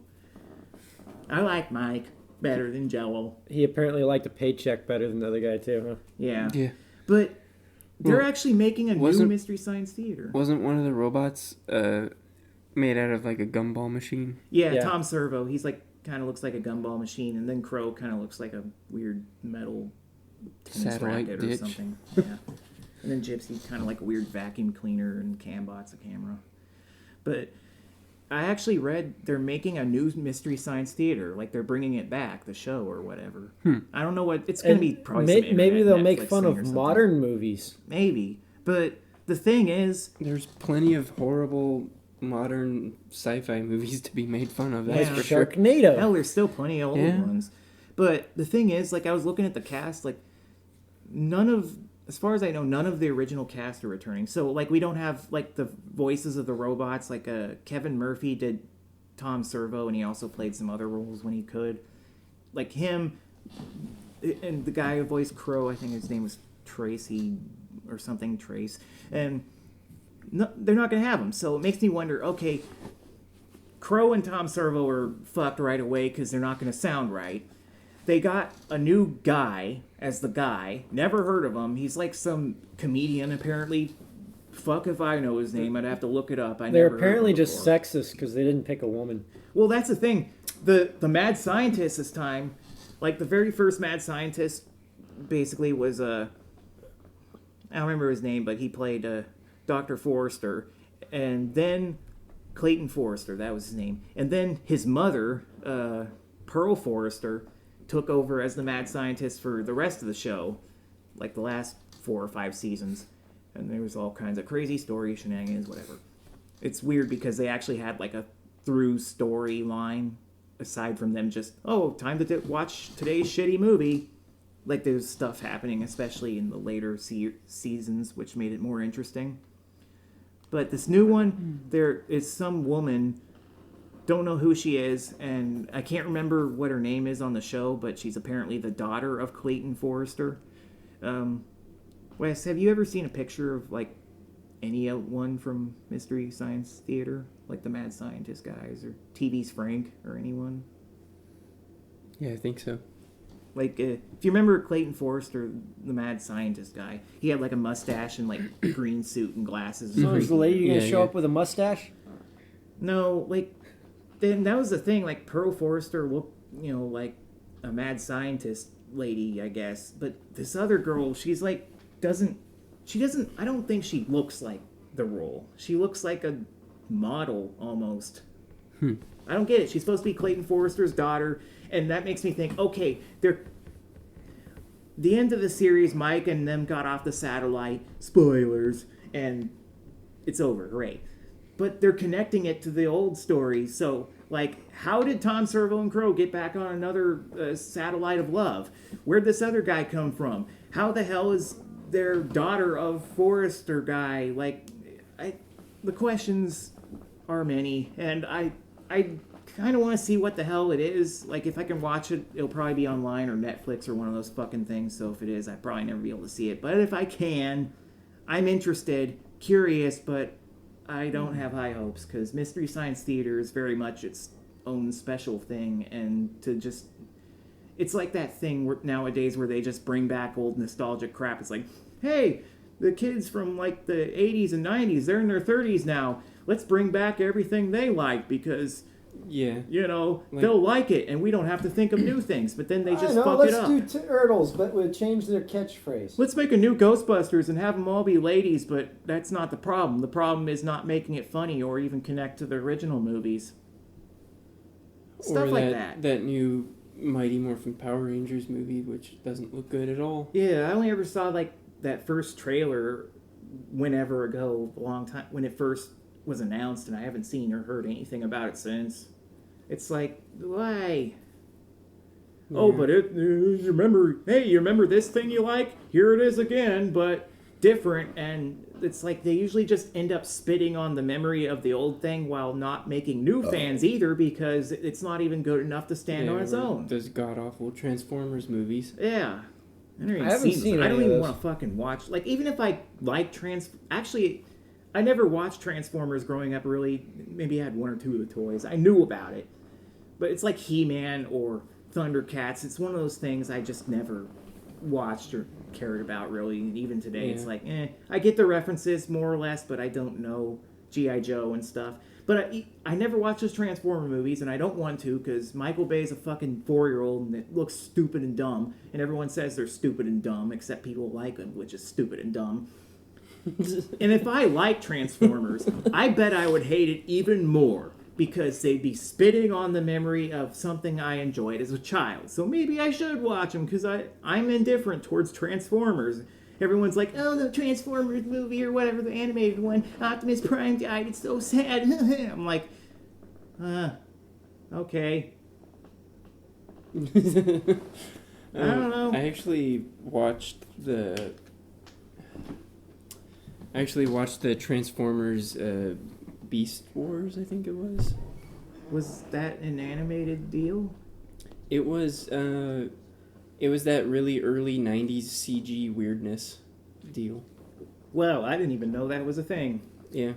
I like Mike better than Joel. He apparently liked a paycheck better than the other guy, too, huh? Yeah. Yeah. But they're actually making a new wasn't- Mystery Science Theater. Wasn't one of the robots made out of like a gumball machine? Yeah, Yeah. Tom Servo. He's like, kind of looks like a gumball machine. And then Crow kind of looks like a weird metal tennis Satellite racket or ditch. something. Yeah. And then Gypsy's kind of like a weird vacuum cleaner, and Cambot's a camera. But I actually read they're making a new Mystery Science Theater. Like, they're bringing it back, the show or whatever. I don't know what... It's going to be probably some maybe internet they'll make Netflix fun thing of or something. modern movies. Maybe. But the thing is... There's plenty of horrible modern sci-fi movies to be made fun of. That's Yeah. for sure. Sharknado. Hell, there's still plenty of old Yeah. ones. But the thing is, like, I was looking at the cast, like, as far as I know, none of the original cast are returning. So, like, we don't have, like, the voices of the robots. Like, Kevin Murphy did Tom Servo, and he also played some other roles when he could. Like, him, and the guy who voiced Crow, I think his name was Tracy or something, Trace. And no, they're not going to have him. So it makes me wonder, okay, Crow and Tom Servo are fucked right away because they're not going to sound right. They got a new guy as the guy. Never heard of him. He's like some comedian, apparently. Fuck if I know his name. I'd have to look it up. They're never heard of apparently him just before. sexist because they didn't pick a woman. Well, that's the thing. The mad scientist this time, like the very first mad scientist, basically was I don't remember his name, but he played Dr. Forrester, and then Clayton Forrester, that was his name, and then his mother, Pearl Forrester, took over as the mad scientist for the rest of the show, like the last 4 or 5 seasons, and there was all kinds of crazy story shenanigans, whatever. It's weird because they actually had like a through storyline aside from them just, oh, time to watch today's shitty movie. Like, there's stuff happening, especially in the later seasons, which made it more interesting. But this new one, there is some woman, don't know who she is, and I can't remember what her name is on the show, but she's apparently the daughter of Clayton Forrester. Wes, have you ever seen a picture of, like, anyone from Mystery Science Theater? Like the Mad Scientist guys, or TV's Frank, or anyone? Yeah, I think so. Like, if you remember Clayton Forrester, the mad scientist guy, he had like a mustache and like green suit and glasses. So is the lady going to Yeah, show yeah. up with a mustache? No, like, then that was the thing. Like, Pearl Forrester looked, like a mad scientist lady, I guess. But this other girl, she's like, I don't think she looks like the role. She looks like a model almost. I don't get it. She's supposed to be Clayton Forrester's daughter, and that makes me think, okay, the end of the series, Mike and them got off the satellite, spoilers, and it's over, great. But they're connecting it to the old story, so, like, how did Tom Servo and Crow get back on another satellite of love? Where'd this other guy come from? How the hell is their daughter of Forrester guy? Like, the questions are many, and I kind of want to see what the hell it is. Like, if I can watch it, it'll probably be online or Netflix or one of those fucking things. So if it is, I'd probably never be able to see it. But if I can, I'm interested, curious, but I don't have high hopes because Mystery Science Theater is very much its own special thing. And it's like that thing nowadays where they just bring back old nostalgic crap. It's like, hey, the kids from like the 80s and 90s, they're in their 30s now. Let's bring back everything they like because, Yeah. they'll like it and we don't have to think of new things. But then they just fuck let's it up. do Turtles, but we'll change their catchphrase. Let's make a new Ghostbusters and have them all be ladies, but that's not the problem. The problem is not making it funny or even connect to the original movies. Stuff or like that. That new Mighty Morphin Power Rangers movie, which doesn't look good at all. Yeah, I only ever saw like that first trailer whenever ago, a long time, when it first was announced, and I haven't seen or heard anything about it since. It's like, why? Oh, but you remember this thing you like? Here it is again, but different. And it's like they usually just end up spitting on the memory of the old thing while not making new fans either, because it's not even good enough to stand on its own. Those god-awful Transformers movies. Yeah. I haven't seen I don't any of even those. want to fucking watch. Like, even if I like Actually, I never watched Transformers growing up, really. Maybe I had one or two of the toys. I knew about it. But it's like He-Man or Thundercats. It's one of those things I just never watched or cared about, really. And even today, it's like, I get the references, more or less, but I don't know G.I. Joe and stuff. But I never watched those Transformer movies, and I don't want to, because Michael Bay's a fucking 4-year-old, and it looks stupid and dumb. And everyone says they're stupid and dumb, except people like him, which is stupid and dumb. And if I like Transformers, I bet I would hate it even more, because they'd be spitting on the memory of something I enjoyed as a child. So maybe I should watch them, because I'm indifferent towards Transformers. Everyone's like, oh, the Transformers movie or whatever, the animated one, Optimus Prime died, it's so sad. I'm like, okay. I don't know. I actually watched the Transformers Beast Wars, I think it was. Was that an animated deal? It was that really early 90s CG weirdness deal. Well, I didn't even know that was a thing. Yeah.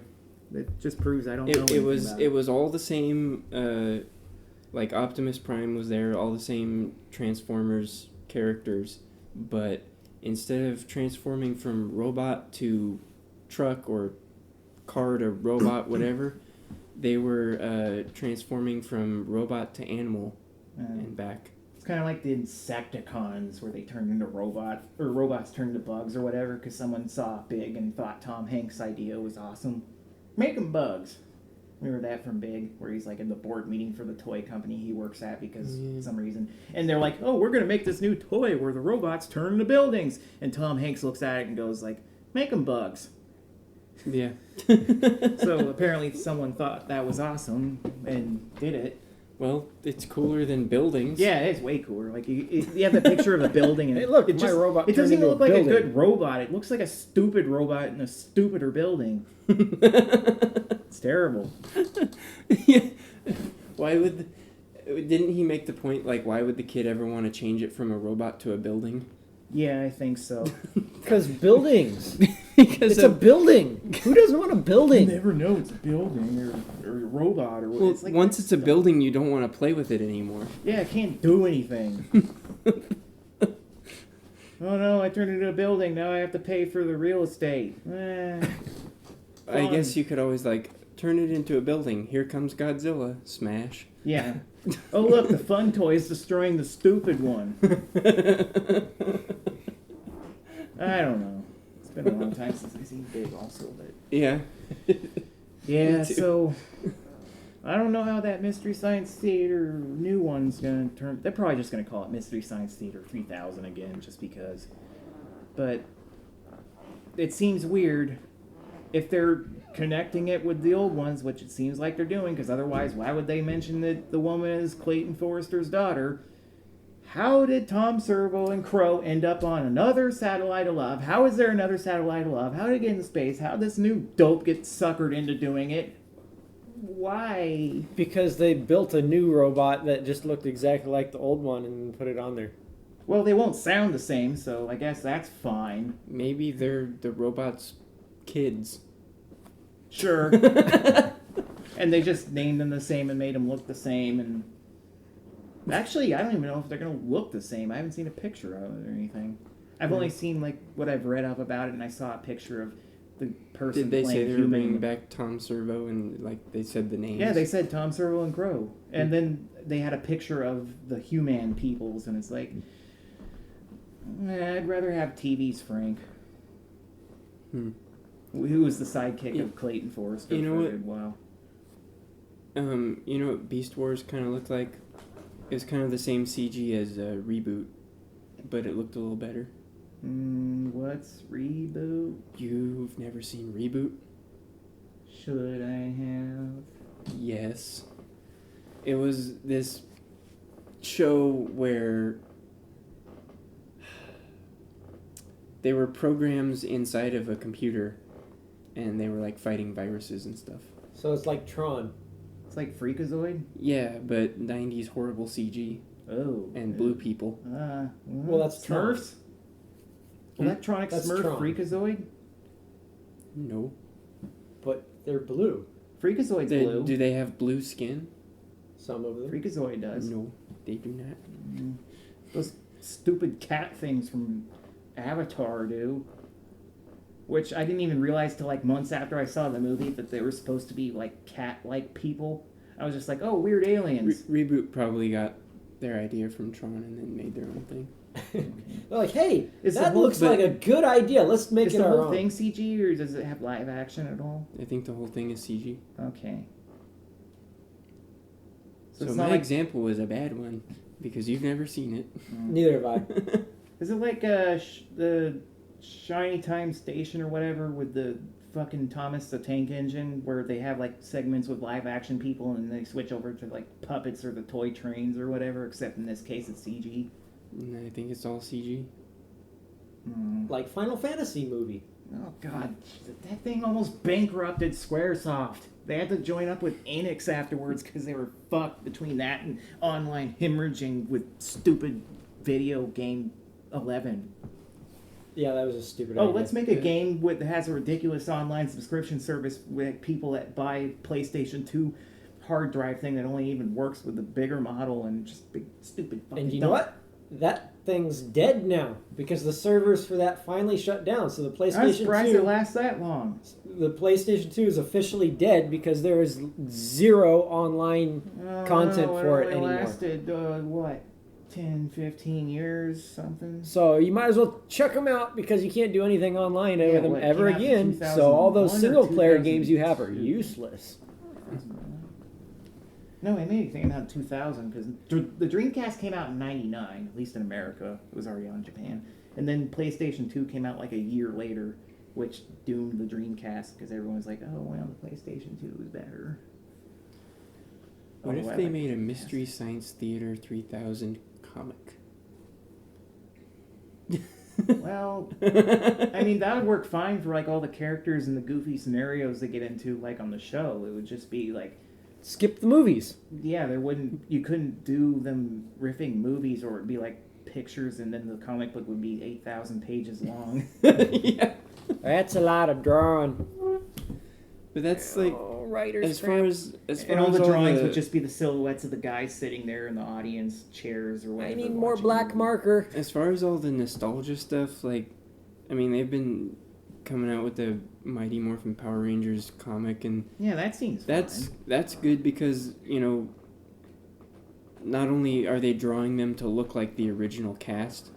It just proves I don't know anything about It was all the same, like Optimus Prime was there, all the same Transformers characters, but instead of transforming from robot to truck or car to robot, whatever, they were transforming from robot to animal and back. It's kind of like the Insecticons, where they turned into robots, or robots turned into bugs or whatever, because someone saw Big and thought Tom Hanks' idea was awesome. Make them bugs. Remember that from Big, where he's like in the board meeting for the toy company he works at, because for some reason, and they're like, oh, we're going to make this new toy where the robots turn into buildings. And Tom Hanks looks at it and goes like, make them bugs. Yeah. So apparently someone thought that was awesome and did it. Well, it's cooler than buildings. Yeah, it's way cooler. Like you have the picture of a building, and Hey, look, it my just, robot it doesn't turned even into look a like a building. good robot. It looks like a stupid robot in a stupider building. It's terrible. Yeah. Why would... Didn't he make the point, like, why would the kid ever want to change it from a robot to a building? Yeah, I think so. Because buildings. Because It's a building. Who doesn't want a building? You never know it's a building or a robot or what. Well, It's like once it's a building, you don't want to play with it anymore. Yeah, I can't do anything. Oh no, I turned it into a building. Now I have to pay for the real estate. I guess you could always, like, turn it into a building. Here comes Godzilla. Smash. Yeah. Oh look, the fun toy is destroying the stupid one. I don't know. It's been a long time since I've seen Big also, but Yeah. yeah, so I don't know how that Mystery Science Theater new one's gonna turn. They're probably just gonna call it Mystery Science Theater 3000 again, just because. But it seems weird if they're connecting it with the old ones, which it seems like they're doing, because otherwise, why would they mention that the woman is Clayton Forrester's daughter? How did Tom Servo and Crow end up on another satellite of love? How is there another satellite of love? How did it get into space? How did this new dope get suckered into doing it? Why? Because they built a new robot that just looked exactly like the old one and put it on there. Well, they won't sound the same, so I guess that's fine. Maybe they're the robot's kids. Sure. And they just named them the same and made them look the same. And actually, I don't even know if they're going to look the same. I haven't seen a picture of it or anything. I've only seen like what I've read up about it, and I saw a picture of the person Did they playing say they were human. bringing back Tom Servo and, like, they said the names? Yeah, they said Tom Servo and Crow. And then they had a picture of the human peoples, and it's like, I'd rather have TV's Frank. Who was the sidekick of Clayton Forrester You know for a what? good while. You know what Beast Wars kind of looked like? It was kind of the same CG as Reboot, but it looked a little better. What's Reboot? You've never seen Reboot? Should I have? Yes. It was this show where they were programs inside of a computer and they were like fighting viruses and stuff. So it's like Tron. It's like Freakazoid? Yeah, but 90s horrible CG Oh. and blue people. Well, that's Tron. Smurfs? Electronic That's Smurf Tron. Freakazoid? No. But they're blue. Freakazoid's blue. Do they have blue skin? Some of them. Freakazoid does. No, they do not. Those stupid cat things from Avatar do. Which I didn't even realize till like months after I saw the movie that they were supposed to be like cat-like people. I was just like, oh, weird aliens. Reboot probably got their idea from Tron and then made their own thing. They're like, hey, Is the that whole- looks like a good idea. Let's make Is it the our whole own. thing CG or does it have live action at all? I think the whole thing is CG. Okay. So it's my not like, example was a bad one because you've never seen it. Neither have I. is it like the Shiny Time Station or whatever with the fucking Thomas the Tank Engine where they have like segments with live action people and they switch over to like puppets or the toy trains or whatever, except in this case it's CG. And I think it's all CG. Like Final Fantasy movie. Oh god, that thing almost bankrupted Squaresoft. They had to join up with Enix afterwards because they were fucked between that and online hemorrhaging with stupid video game 11. Yeah, that was a stupid Oh, idea. let's make a game that has a ridiculous online subscription service with people that buy PlayStation 2 hard drive thing that only even works with the bigger model and just big stupid fucking And you know what? That thing's dead now because the servers for that finally shut down. So the I'm PlayStation surprised 2, it lasts that long. the PlayStation 2 is officially dead because there is zero online content for it only anymore. lasted, what, 10, 15 years, something? So you might as well check them out because you can't do anything online with them what, ever came out in again. So all those 2001 or single player games you have are 2002? useless. No, it made it came out in 2000 because the Dreamcast came out in 99, at least in America. It was already out in Japan. And then PlayStation 2 came out like a year later, which doomed the Dreamcast because everyone was like, oh, well, the PlayStation 2 is better. What Oh, if I they like made a Dreamcast. Mystery Science Theater 3000 comic? Well, I mean, that would work fine for like all the characters and the goofy scenarios they get into like on the show. It would just be like, Skip the movies. yeah, you couldn't do them riffing movies or it'd be like pictures and then the comic book would be 8,000 pages long. Yeah. That's a lot of drawing. But that's like Oh, writers. as far as And all as the drawings the- would just be the silhouettes of the guys sitting there in the audience chairs or whatever. I need more watching black the movie. marker. As far as all the nostalgia stuff, like, I mean, they've been coming out with the Mighty Morphin Power Rangers comic, and Yeah, that seems that's fine. that's good because not only are they drawing them to look like the original cast,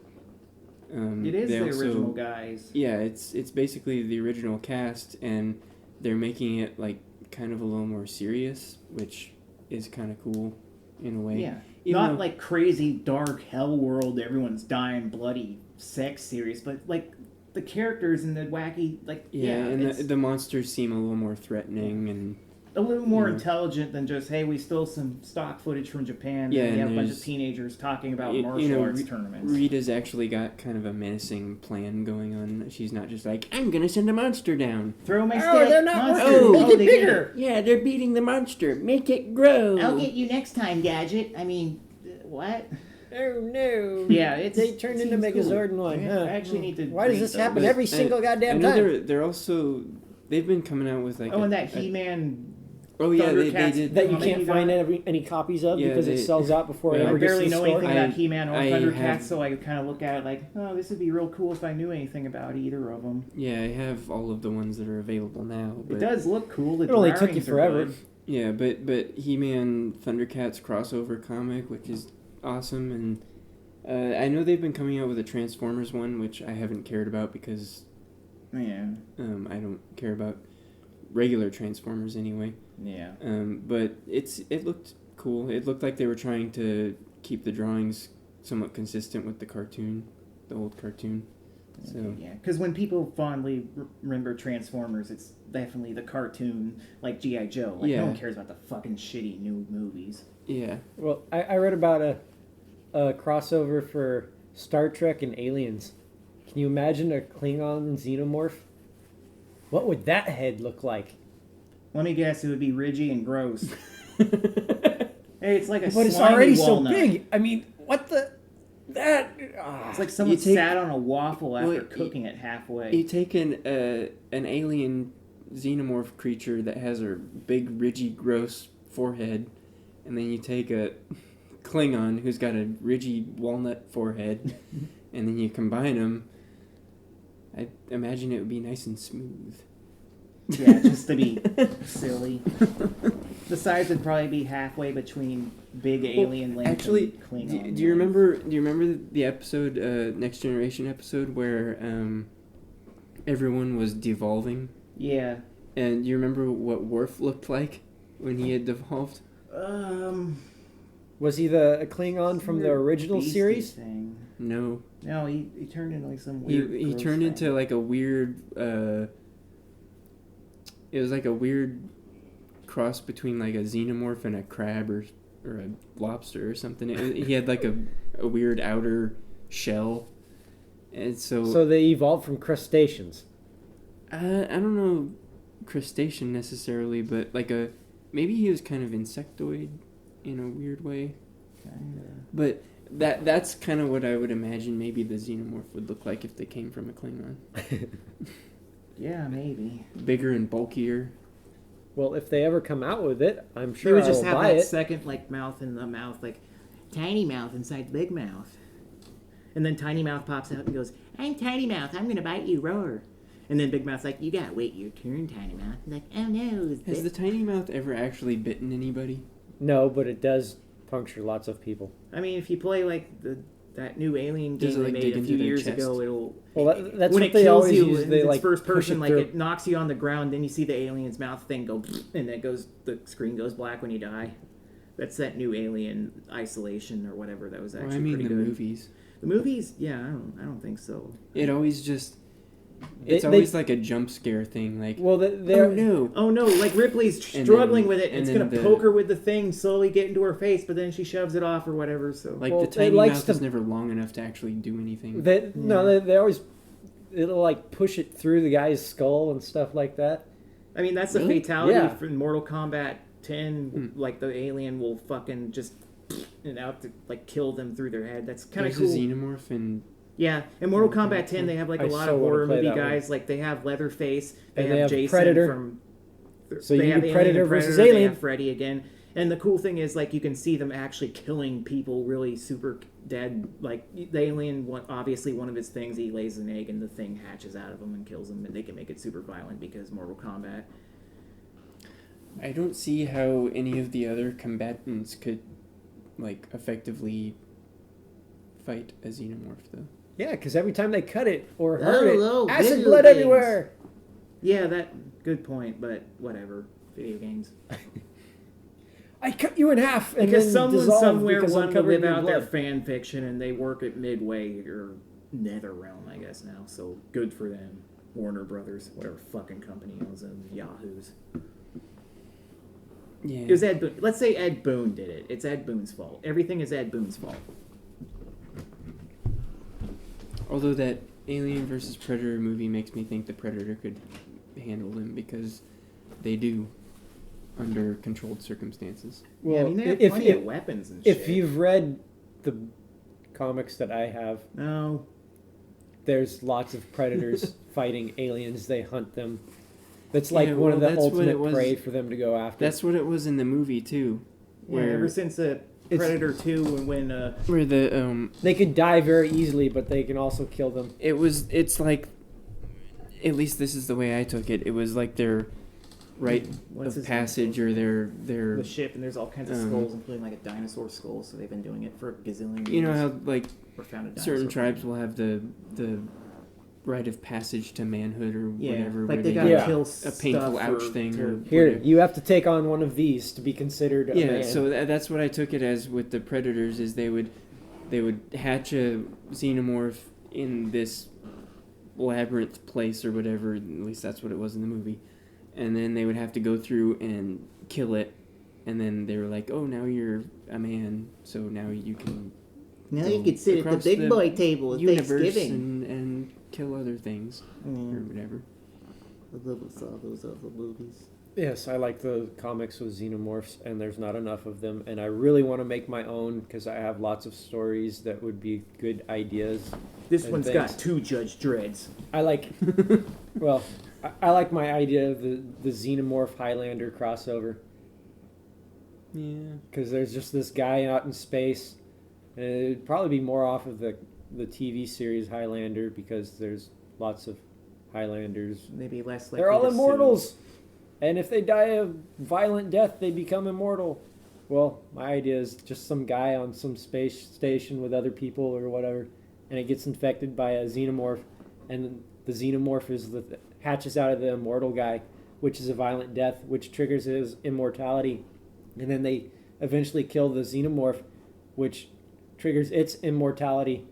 It is they the also- original guys. Yeah, it's basically the original cast, and they're making it like kind of a little more serious, which is kind of cool in a way. Yeah. Even Not though- like crazy dark hell world, everyone's dying, bloody sex series, but like the characters and the wacky, like, and it's the monsters seem a little more threatening, and a little more Yeah. intelligent than just, hey, we stole some stock footage from Japan Yeah, and we and have a bunch of there's- teenagers talking about you martial know, arts tournaments. Rita's actually got kind of a menacing plan going on. She's not just like, I'm gonna send a monster down. Throw my stick, Oh, they're not monster. working. Make it they get bigger. Yeah, they're beating the monster. Make it grow. I'll get you next time, Gadget. I mean, what? Oh no! Yeah, it's They turned it into seems Megazord cool. one. Yeah, Huh? I actually need to. Why does read this those. happen But every single goddamn I know time? they're also they've been coming out with like Oh, and that He-Man. oh yeah they Thundercats did That you Comic can't you find got? any copies of Yeah, because it they- sells out before it Yeah. I ever gets to barely the know store. anything about I- He-Man or I Thundercats, have- so I kind of look at it like, oh, this would be real cool if I knew anything about either of them. yeah I have all of the ones that are available now. But It does look cool. The It only took you drawings are forever. good. Yeah, but He-Man Thundercats crossover comic, which is awesome, and I know they've been coming out with a Transformers one, which I haven't cared about because Yeah, I don't care about regular Transformers anyway. yeah. But it looked cool. It looked like they were trying to keep the drawings somewhat consistent with the cartoon, the old cartoon. So Yeah, because when people fondly remember Transformers, it's definitely the cartoon, like G.I. Joe. Like, Yeah. no one cares about the fucking shitty new movies. yeah, Well, I read about a crossover for Star Trek and Aliens. Can you imagine a Klingon xenomorph? What would that head look like? Let me guess, it would be ridgy and gross. Hey, it's like a But it's slimy already walnut. so big. I mean, what the... That... It's like someone You take- sat on a waffle after Well, cooking it halfway. you take an alien xenomorph creature that has a big, ridgy, gross forehead, and then you take a Klingon who's got a ridgy walnut forehead, and then you combine them. I imagine it would be nice and smooth. Yeah, just to be silly. The size would probably be halfway between big alien length Actually, and Klingon. do you remember? Do you remember the episode, Next Generation episode, where everyone was devolving? Yeah. And you remember what Worf looked like when he had devolved? Was he a Klingon from the original Beastie series? thing. No. No, he turned into like some He weird. gross turned thing. into like a weird. It was like a weird cross between like a xenomorph and a crab or a lobster or something. He had like a weird outer shell, and So they evolved from crustaceans. I don't know crustacean necessarily, but like maybe he was kind of insectoid in a weird way. Kinda. But that's kind of what I would imagine maybe the xenomorph would look like if they came from a Klingon. Yeah, maybe. Bigger and bulkier. Well, if they ever come out with it, I'm They sure would I just will have buy that it. second like mouth in the mouth, like tiny mouth inside big mouth, and then tiny mouth pops out and goes, "I'm tiny mouth. I'm gonna bite you, roar." And then big mouth's like, "You gotta wait your turn, tiny mouth." And like, "Oh no." Has the tiny mouth ever actually bitten anybody? No, but it does puncture lots of people. I mean, if you play like that new Alien Does game it, they like, made dig a into few their years chest? ago, it'll Well, that's when what it they kills always you use. and They it's like first push person, it like through. it knocks you on the ground, then you see the alien's mouth thing go, and it goes. The screen goes black when you die. That's that new Alien Isolation or whatever. That was actually Well, I mean pretty the good. movies. The movies, yeah, I don't think so. It always just. It's They- always like a jump scare thing. Like, Well, they're oh no. Oh no, like Ripley's And struggling then- with it, and and it's then gonna the- poke her with the thing, slowly get into her face, but then she shoves it off or whatever. So Like Well, the it tiny likes mouth to- is never long enough to actually do anything. they always it'll like push it through the guy's skull and stuff like that. I mean, that's the Really? fatality Yeah. from Mortal Kombat 10. Like the alien will fucking just and out to like kill them through their head. That's kind of There's cool. a xenomorph and Yeah, in Mortal Mortal Kombat Kombat 10, they have like a I lot so of wanna horror play movie that one. guys. Like they have Leatherface, they And have they have Jason Predator. from. So you they have do Alien Predator and versus They Alien. have Freddy again, and the cool thing is like you can see them actually killing people, really super dead. Like the alien, obviously one of his things, he lays an egg and the thing hatches out of him and kills him, and they can make it super violent because Mortal Kombat. I don't see how any of the other combatants could, like, effectively fight a xenomorph, though. Yeah, because every time they cut it or hurt Oh, it, acid video blood games. everywhere. Yeah, that good point, but whatever. Video games. I cut you in half and Because then someone dissolve somewhere because I'm wanted to covered live in out their blood. fan fiction, and they work at Midway or NetherRealm, I guess now. So good for them. Warner Brothers, whatever fucking company owns them, Yahoos. Yeah. It was Ed Boon. Let's say Ed Boon did it. It's Ed Boon's fault. Everything is Ed Boon's fault. Although that Alien versus Predator movie makes me think the Predator could handle them because they do under controlled circumstances. Yeah, I mean, they have if, plenty of weapons and shit. if you've read the comics that I have, No. there's lots of predators fighting aliens. They hunt them. That's like Yeah, one of well, the that's what ultimate it was. prey for them to go after. That's what it was in the movie too, Yeah, where ever since Predator 2 when where the They could die very easily, but they can also kill them. it's like, at least this is the way I took it. It was like their rite What's of his passage or their the ship, and there's all kinds of skulls, including like a dinosaur skull, so they've been doing it for a gazillion years. you know how like Or found a dinosaur certain skull. tribes will have the rite of passage to manhood or Yeah, whatever, like where they they gotta do Yeah. kill a painful stuff ouch or thing. to- Or Here, whatever. you have to take on one of these to be considered a Yeah, man. so that's what I took it as with the Predators, is they would hatch a xenomorph in this labyrinth place or whatever. At least that's what it was in the movie. And then they would have to go through and kill it. And then they were like, "Oh, now you're a man, so now you can Now you can sit at the across big boy table at universe Thanksgiving. and kill other things or whatever." I never saw those other movies. Yes, I like the comics with xenomorphs, and there's not enough of them. And I really want to make my own because I have lots of stories that would be good ideas. This and one's things. got 2 Judge Dreds. I like, well, I like my idea of the xenomorph Highlander crossover. Yeah. Because there's just this guy out in space, and it'd probably be more off of the TV series Highlander because there's lots of Highlanders. Maybe less likely They're all to immortals, and if they die a violent death, they become immortal. Well, my idea is just some guy on some space station with other people or whatever, and it gets infected by a xenomorph, and the xenomorph hatches out of the immortal guy, which is a violent death, which triggers his immortality. And then they eventually kill the xenomorph, which triggers its immortality.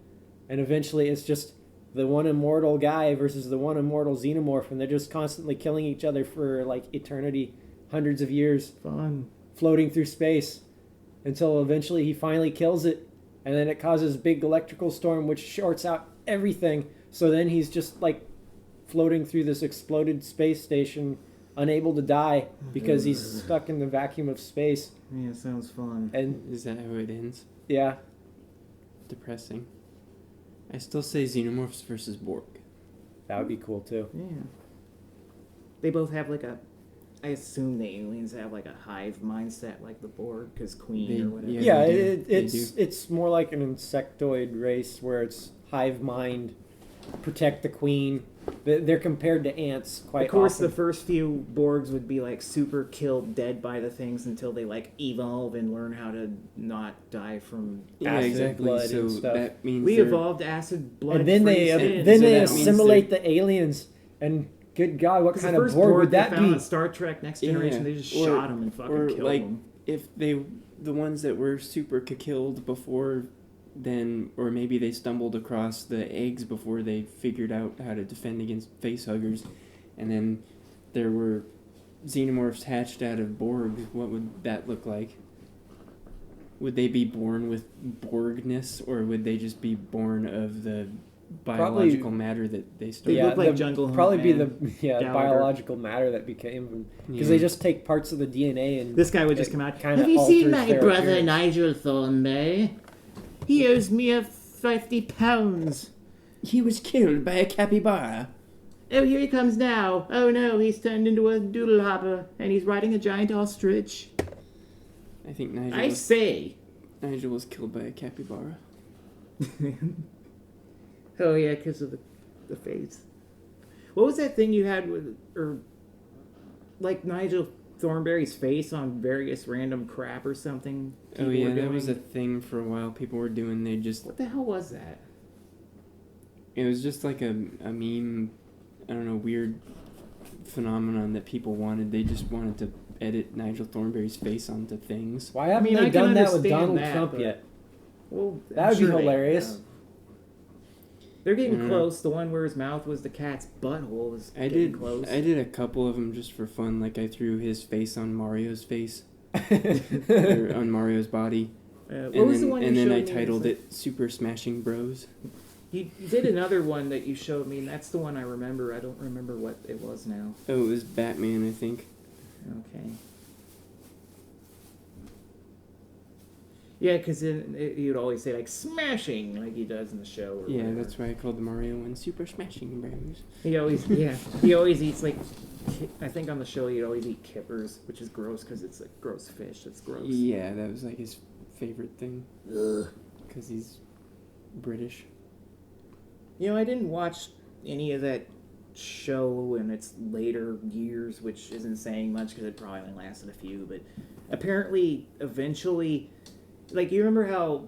And eventually it's just the one immortal guy versus the one immortal xenomorph. And they're just constantly killing each other for like eternity, hundreds of years. Fun. Floating through space. Until eventually he finally kills it. And then it causes a big electrical storm, which shorts out everything. So then he's just like floating through this exploded space station, unable to die because he's stuck in the vacuum of space. Yeah, sounds fun. And Is that how it ends? yeah, Depressing. I still say Xenomorphs versus Borg. that would be cool too. Yeah. They both have like a... I assume the aliens have like a hive mindset like the Borg, because Queen They- or whatever. yeah. Yeah, they do. it's more like an insectoid race where it's hive mind, protect the queen. They're compared to ants quite Of course, often. the first few Borgs would be like super killed dead by the things until they like evolve and learn how to not die from Yeah, Acid, exactly. blood, So and stuff. that means We they're- evolved acid blood. And then they free then So they that means assimilate the aliens. And good God, what kind of Borg would that found be? on Star Trek Next Generation, Yeah. they just Or- shot them and fucking or killed like them. if the ones that were super killed before then, or maybe they stumbled across the eggs before they figured out how to defend against facehuggers, and then there were xenomorphs hatched out of Borgs. What would that look like? Would they be born with Borgness, or would they just be born of the biological matter that they They started? look like Jungle Hunt probably be Man, the Gallagher. biological matter that became them because Yeah. they just take parts of the DNA and This guy would just it come out. kinda Have you seen alters my their brother appearance." Nigel Thornberry? He owes me a 50 pounds. He was killed by a capybara. Oh, here he comes now. Oh no, he's turned into a doodle hopper, and he's riding a giant ostrich. I think I say. Nigel was killed by a capybara. Oh yeah, because of the face. What was that thing you had with, or like Nigel Thornberry's face on various random crap or something? Oh people yeah, were that was a doing? thing for a while. People were doing. They just. What the hell was that? It was just like a meme. I don't know, weird phenomenon that people wanted. They just wanted to edit Nigel Thornberry's face onto things. Why haven't mean, they I can done that with understand Donald that, Trump but- yet? Well, That would be they hilarious. have. They're getting Mhm. close. The one where his mouth was the cat's butthole was I getting did. close. I did a couple of them just for fun. Like I threw his face on Mario's face, or on Mario's body, What and was then the one and you then I showed me? titled It's it "Super Smashing Bros." You did another one that you showed me, and that's the one I remember. I don't remember what it was now. Oh, it was Batman, I think. Okay. Yeah, because you'd always say like smashing, like he does in the show. Or Yeah, whatever. that's why I called the Mario one "Super Smashing Bros." He always, yeah, he always eats like. I think on the show he'd always eat kippers, which is gross because it's a gross fish. It's gross. Yeah, that was like his favorite thing. Because he's British. You know, I didn't watch any of that show in its later years, which isn't saying much because it probably only lasted a few. But apparently, eventually, like you remember how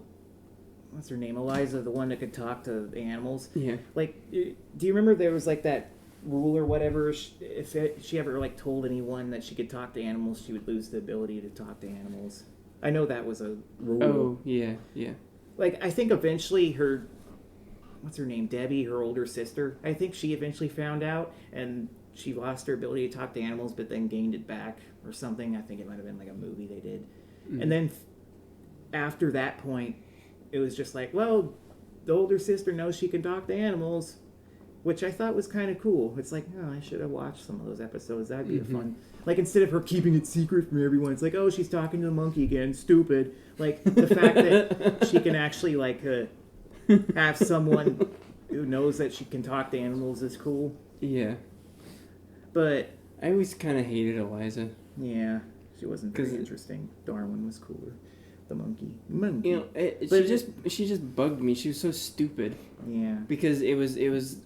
what's her name, Eliza, the one that could talk to animals. Yeah. Like, do you remember there was like that rule or whatever? If she ever like told anyone that she could talk to animals, she would lose the ability to talk to animals. I know that was a rule. Oh, yeah, yeah. Like, I think eventually her what's her name? Debbie, her older sister. I think she eventually found out, and she lost her ability to talk to animals, but then gained it back or something. I think it might have been like a movie they did. And then after that point, it was just like, well, the older sister knows she can talk to animals, which I thought was kind of cool. It's like, oh, I should have watched some of those episodes. That'd be a fun. Like, instead of her keeping it secret from everyone, it's like, oh, she's talking to the monkey again. Stupid. Like, the fact that she can actually, like, have someone who knows that she can talk to animals is cool. Yeah. But I always kind of hated Eliza. yeah, she wasn't very interesting. Darwin was cooler. The monkey. You know, she just bugged me. She was so stupid. Yeah. Because it was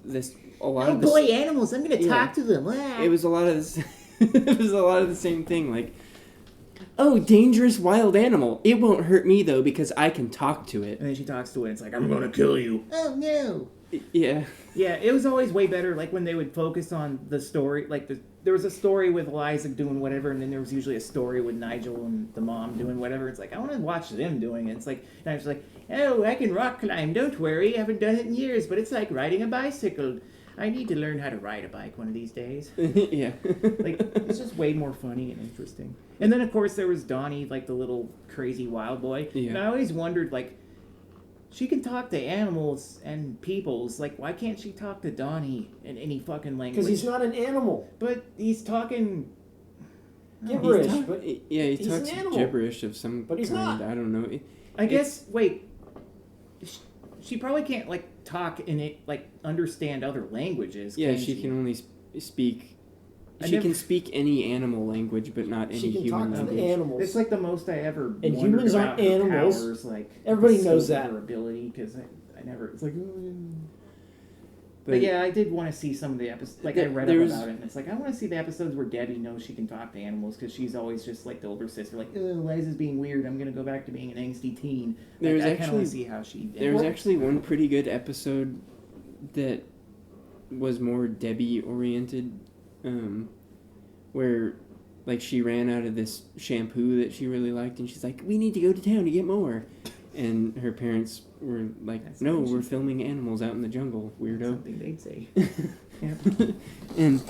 this a lot Oh of this, boy, animals! I'm gonna talk to them. Ah. It was a lot of this. It was a lot of the same thing. Like, oh, dangerous wild animal. It won't hurt me though because I can talk to it. And then she talks to it. And it's like, I'm gonna kill you. Oh no. Yeah. Yeah, it was always way better. Like when they would focus on the story. Like there was a story with Eliza doing whatever, and then there was usually a story with Nigel and the mom doing whatever. It's like I want to watch them doing it. It's like, and I was like, oh, I can rock climb. Don't worry, I haven't done it in years, but it's like riding a bicycle. I need to learn how to ride a bike one of these days. Yeah. Like, it's just way more funny and interesting. And then, of course, there was Donnie, like the little crazy wild boy. Yeah. And I always wondered, like, she can talk to animals and peoples. Like, why can't she talk to Donnie in any fucking language? Because he's not an animal. But he's talking Gibberish. But yeah, he he's talks an animal. gibberish of some But he's kind. not. I don't know. I guess, wait. She probably can't, like, talk in it, like, understand other languages. Yeah, can she can only speak. I She never- can speak any animal language, but not any she can human talk to language. the animals. It's like the most I ever And wondered humans about aren't her animals. Powers, like, Everybody the knows silver that. ability, because I never. It's like. But yeah, I did want to see some of the episodes. Like I read up about it, and it's like I want to see the episodes where Debbie knows she can talk to animals because she's always just like the older sister, like, "Oh, Liza's being weird. I'm gonna go back to being an angsty teen." Like, There's I kind of actually- want to see how she. There was actually one pretty good episode that was more Debbie oriented, where like she ran out of this shampoo that she really liked, and she's like, "We need to go to town to get more," and her parents were like, That's "No, nice. we're filming animals out in the jungle, weirdo." something they'd say. Yeah. And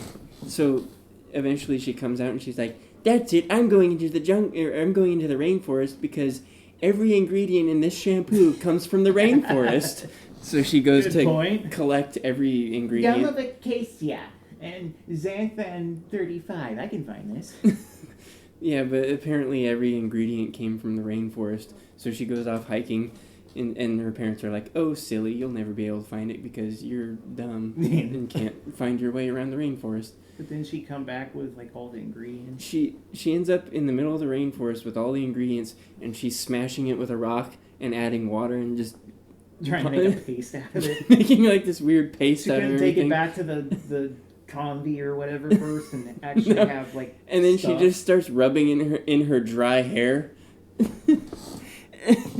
so eventually she comes out and she's like, "That's it. I'm going into the I'm going into the rainforest because every ingredient in this shampoo comes from the rainforest." So she goes Good to point. collect every Gum ingredient. of acacia and xanthan 35. I can find this. Yeah, but apparently every ingredient came from the rainforest. So she goes off hiking, and her parents are like, "Oh, silly, you'll never be able to find it because you're dumb and can't find your way around the rainforest." But then she come back with like all the ingredients. She ends up in the middle of the rainforest with all the ingredients, and she's smashing it with a rock and adding water and just Trying to make a paste out of it. making like this weird paste She out of couldn't take everything. it back to the convy or whatever first and actually No. have like And then stuff. she just starts rubbing in her dry hair.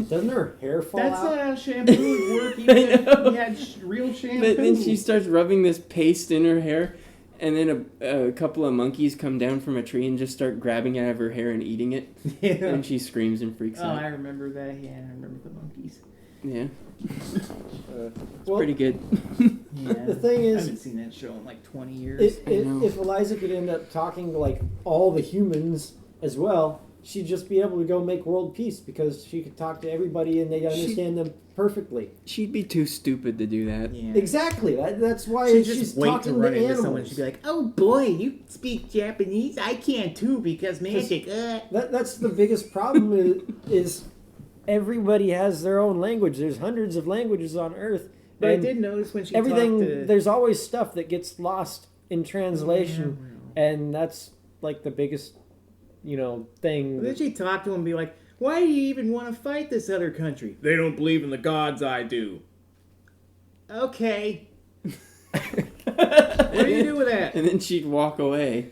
Doesn't her hair fall That's out? not how shampoo would work even I if know. you had real shampoo. But then she starts rubbing this paste in her hair, and then a couple of monkeys come down from a tree and just start grabbing it out of her hair and eating it. Yeah. And she screams and freaks Oh, out. I remember that. Yeah, I remember the monkeys. Yeah, Well, pretty good. Yeah. The thing I is- haven't seen that show in like 20 years. if Eliza could end up talking to like all the humans as well, she'd just be able to go make world peace because she could talk to everybody and they'd understand them perfectly. She'd be too stupid to do that. Yeah. Exactly. That's why She'd she's just wait to talking run to into animals. someone. She'd be like, "Oh boy, you speak Japanese? I can too because magic." That's the biggest problem is everybody has their own language. There's hundreds of languages on Earth. But I and did notice when she everything, talked to... there's always stuff that gets lost in translation, and that's like the biggest, thing. But then she talked to him and be like, "Why do you even want to fight this other country? They don't believe in the gods I do." Okay. What do you do with that? And then she'd walk away.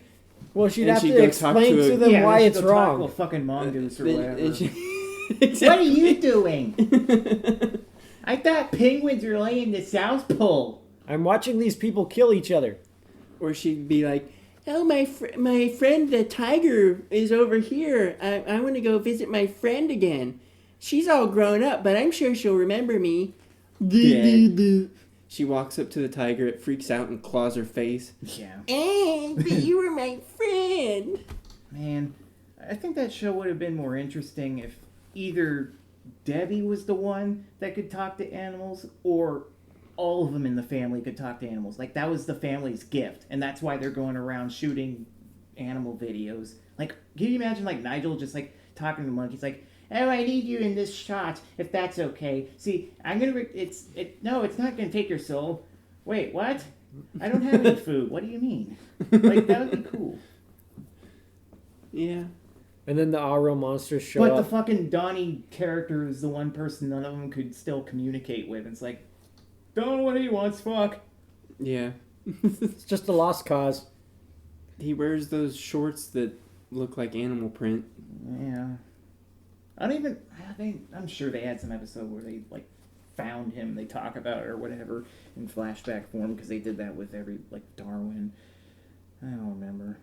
Well, she'd And have she'd to go talk explain to to a- them Yeah, why then it's she'd go talk wrong. to a fucking mongoose or Then- whatever. and she- What are you doing? I thought penguins were laying the South Pole. I'm watching these people kill each other. Or she'd be like, "Oh, my friend the tiger is over here. I want to go visit my friend again. She's all grown up, but I'm sure she'll remember me." Dead. She walks up to the tiger, it freaks out and claws her face. Yeah. But you were my friend. Man, I think that show would have been more interesting if either Debbie was the one that could talk to animals, or all of them in the family could talk to animals. Like, that was the family's gift, and that's why they're going around shooting animal videos. Like, can you imagine, like, Nigel just, like, talking to the monkeys, like, oh, I need you in this shot, if that's okay. See, I'm gonna, no, it's not gonna take your soul. Wait, what? I don't have any food. What do you mean? Like, that would be cool. Yeah. And then the All Real Monsters show But up. the fucking Donnie character is the one person none of them could still communicate with. It's like, don't know what he wants, fuck. Yeah. It's just a lost cause. He wears those shorts that look like animal print. Yeah. I'm sure they had some episode where they, like, found him, they talk about it or whatever in flashback form, because they did that with every, like, Darwin. I don't remember.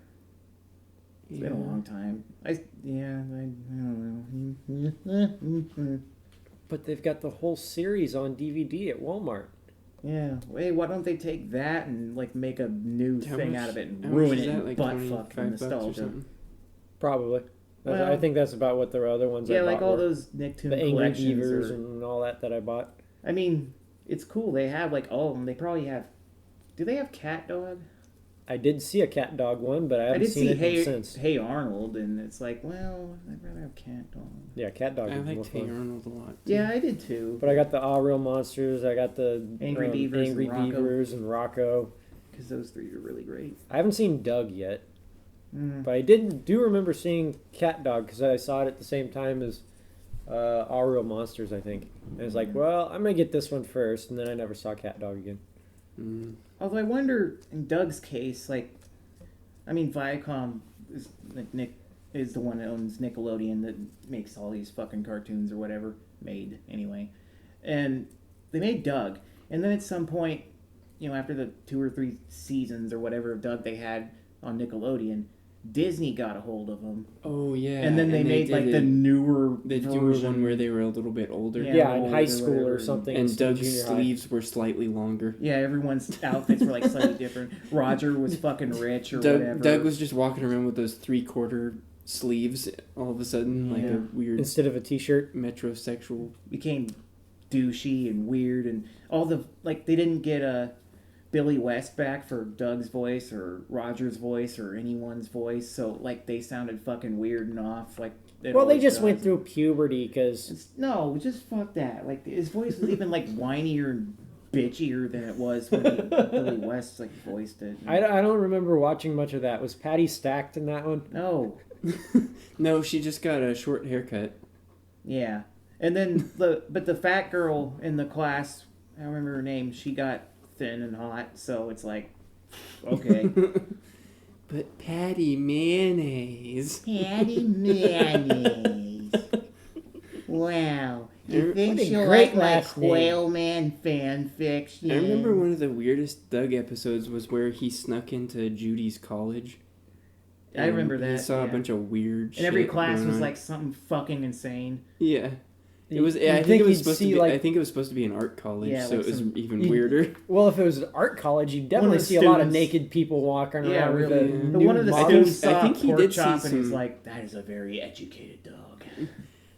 It's been a long time. I don't know. But they've got the whole series on DVD at Walmart. Yeah. Wait, why don't they take that and, like, make a new thing out of it and how ruin much it is that, and like butt 25 fuck and bucks or nostalgia? something? Probably. Well, I think that's about what the other ones I Yeah, bought like all were. those Nicktoon The Angry collections. Beavers and all that I bought. I mean, it's cool. They have, like, all of them. They probably have... Do they have Cat Dog? I did see a Cat Dog one, but I I haven't did seen see it since. Hey Arnold, and it's like, well, I'd rather have Cat Dog. Yeah, Cat Dog I was more liked Hey fun. Arnold a lot. Too. Yeah, I did too. But I got the All Real Monsters, I got the Angry Beavers Angry and Rocco. Beavers and Rocco. Because those three are really great. I haven't seen Doug yet, Mm. but I do remember seeing Cat Dog because I saw it at the same time as All Real Monsters, I think. And I was like, well, I'm going to get this one first, and then I never saw Cat Dog again. Mm. Although I wonder, in Doug's case, like, I mean, Viacom is, like, Nick is the one that owns Nickelodeon that makes all these fucking cartoons or whatever, made anyway. And they made Doug. And then at some point, you know, after the 2 or 3 seasons or whatever of Doug they had on Nickelodeon, Disney got a hold of them. Oh yeah. And then they made, like, the newer version. one where they were a little bit older. Yeah, in old high or school whatever. or something. And instead of Doug's junior high. sleeves were slightly longer. Yeah, everyone's outfits were, like, slightly different. Roger was fucking rich or whatever. Doug was just walking around with those 3/4 sleeves all of a sudden, like Yeah. a weird Instead of a t-shirt. metrosexual. Became douchey and weird, and all the, like, they didn't get Billy West back for Doug's voice or Roger's voice or anyone's voice, so, like, they sounded fucking weird and off, like, it Well, they always just does. went through puberty because... No, just fuck that. Like, his voice was even, like, whinier and bitchier than it was when Billy West, like, voiced it. I don't remember watching much of that. Was Patty Stacked in that one? No. No, she just got a short haircut. Yeah. And then the fat girl in the class, I don't remember her name, she got thin and hot, so it's like, okay. But Patty Mayonnaise. Patty Mayonnaise. Wow. You think What a she'll great like my last name. Quail Man fan fiction? I remember one of the weirdest Doug episodes was where he snuck into Judy's college. I remember that. He saw a yeah. bunch of weird And shit. every class going was on. like something fucking insane. Yeah. It was. You'd I think think it was you'd supposed to see, be. like- I think it was supposed to be an art college, Yeah, so like it was some- even you'd- weirder. Well, if it was an art college, you'd One definitely of the see a lot of students- naked people walking Yeah, around really. with a The new one of the model. students I saw think he pork did see chop and he's some- like, "That is a very educated dog."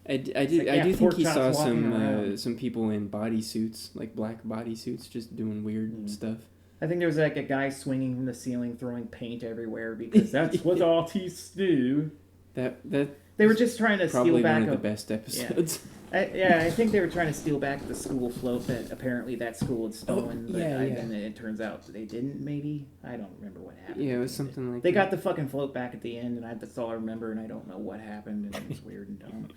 I do like, yeah, think pork he chops saw walking around. some people in bodysuits, like black bodysuits, just doing weird stuff. I think there was like a guy swinging from the ceiling, throwing paint everywhere because that's what artists do. That They were just trying to probably steal back one of a the best episodes. I think they were trying to steal back the school float that apparently that school had stolen. But yeah. then it turns out they didn't. Maybe I don't remember what happened. Yeah, it was something like They that. got the fucking float back at the end, and that's all I remember, and I don't know what happened, and it was weird and dumb.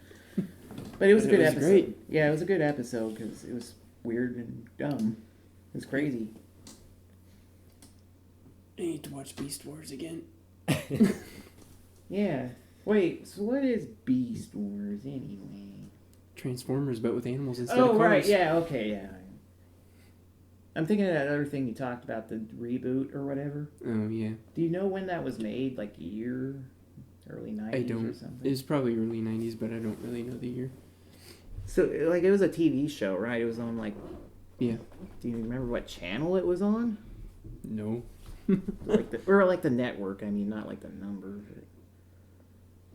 But it was a But it good was episode. great. Yeah, it was a good episode because it was weird and dumb. It was crazy. I need to watch Beast Wars again. Yeah. Wait. So what is Beast Wars anyway? Transformers, but with animals instead Oh of cars. right. Yeah. Okay. Yeah. I'm thinking of that other thing you talked about, the reboot or whatever. Oh yeah. Do you know when that was made? Like year, early 90s I don't. or something? It was probably early '90s, but I don't really know the year. So, like, it was a TV show, right? It was on, like, Yeah. Do you remember what channel it was on? No. Like the network. I mean, not like the number.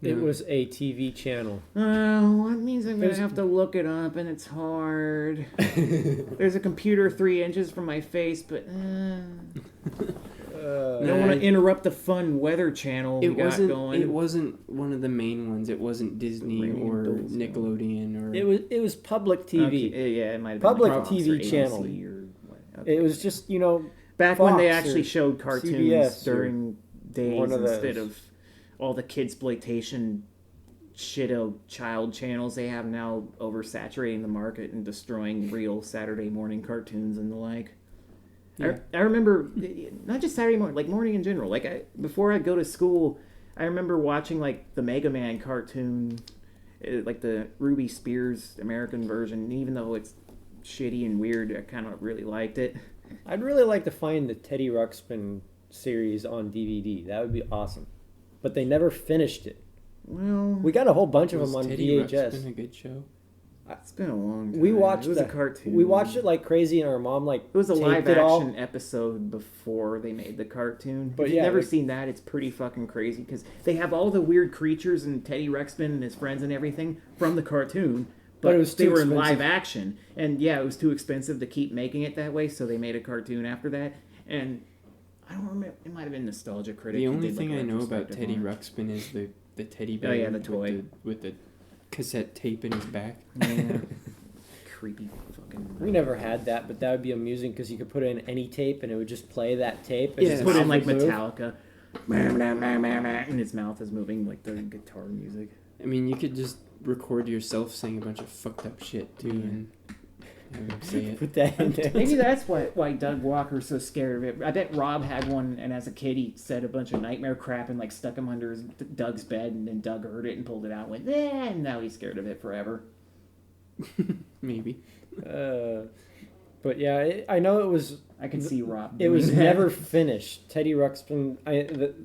It was a TV channel. Oh, that means I'm gonna have to look it up, and it's hard. There's a computer 3 inches from my face, but I don't want to interrupt the fun weather channel we got going. It wasn't one of the main ones. It wasn't Disney or Nickelodeon or. It was public TV. Okay, yeah, it might have been Public like Fox TV or channel. ABC or what. It was just Back Fox when they or actually showed cartoons CBS during days one of instead those. of all the kidsploitation shitto child channels they have now, oversaturating the market and destroying real Saturday morning cartoons and the like. Yeah. I remember, not just Saturday morning, like morning in general. Like before I'd go to school, I remember watching like the Mega Man cartoon, like the Ruby Spears American version. Even though it's shitty and weird, I kind of really liked it. I'd really like to find the Teddy Ruxpin series on DVD. That would be awesome. But they never finished it. Well, We got a whole bunch of Was them on Teddy VHS. Ruxpin a good show? it's been a long time. We watched it was the a cartoon. We watched it like crazy, and our mom It was a taped live it all. action episode before they made the cartoon. But if you've yeah, never like- seen that, it's pretty fucking crazy because they have all the weird creatures and Teddy Ruxpin and his friends and everything from the cartoon. But it was they too were in expensive. live action. And yeah, it was too expensive to keep making it that way, so they made a cartoon after that. And I don't remember, it might have been Nostalgia Critic. The who only did, like, thing a I know about retrospective Teddy on it. Ruxpin is the teddy bear. Oh, yeah, the toy. with the cassette tape in his back. Yeah. Creepy fucking. We never had that, but that would be amusing because you could put in any tape and it would just play that tape. Yeah, his Put in mouth like would move. Metallica. And his mouth is moving like the guitar music. I mean, you could just record yourself saying a bunch of fucked up shit too, and have him say it. Put that in there. Maybe that's why Doug Walker's so scared of it. I bet Rob had one, and as a kid he said a bunch of nightmare crap and like stuck him under Doug's bed, and then Doug heard it and pulled it out and went, eh, and now he's scared of it forever. Maybe. But yeah, I know it was. I can see Rob. It was doing that. never finished. Teddy Ruxpin,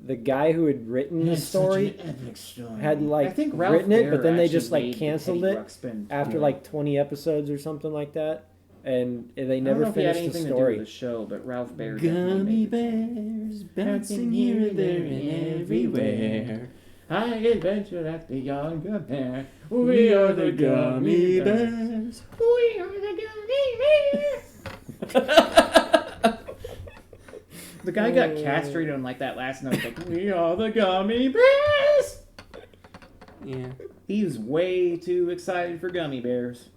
the guy who had written the It's such story, an epic story. had, like, I think Ralph written it, Baer but then they actually just, like, made the canceled Teddy it Ruxpin. after like 20 episodes or something like that, and they I don't never know if he had finished the anything to do story. with the show, but Ralph Baer Gummy definitely made bears bouncing here, there, and everywhere. High adventure at the young bear. We are the gummy bears. We are the gummy bears. The guy got castrated on like that last note. Like, we are the gummy bears. Yeah. He was way too excited for gummy bears.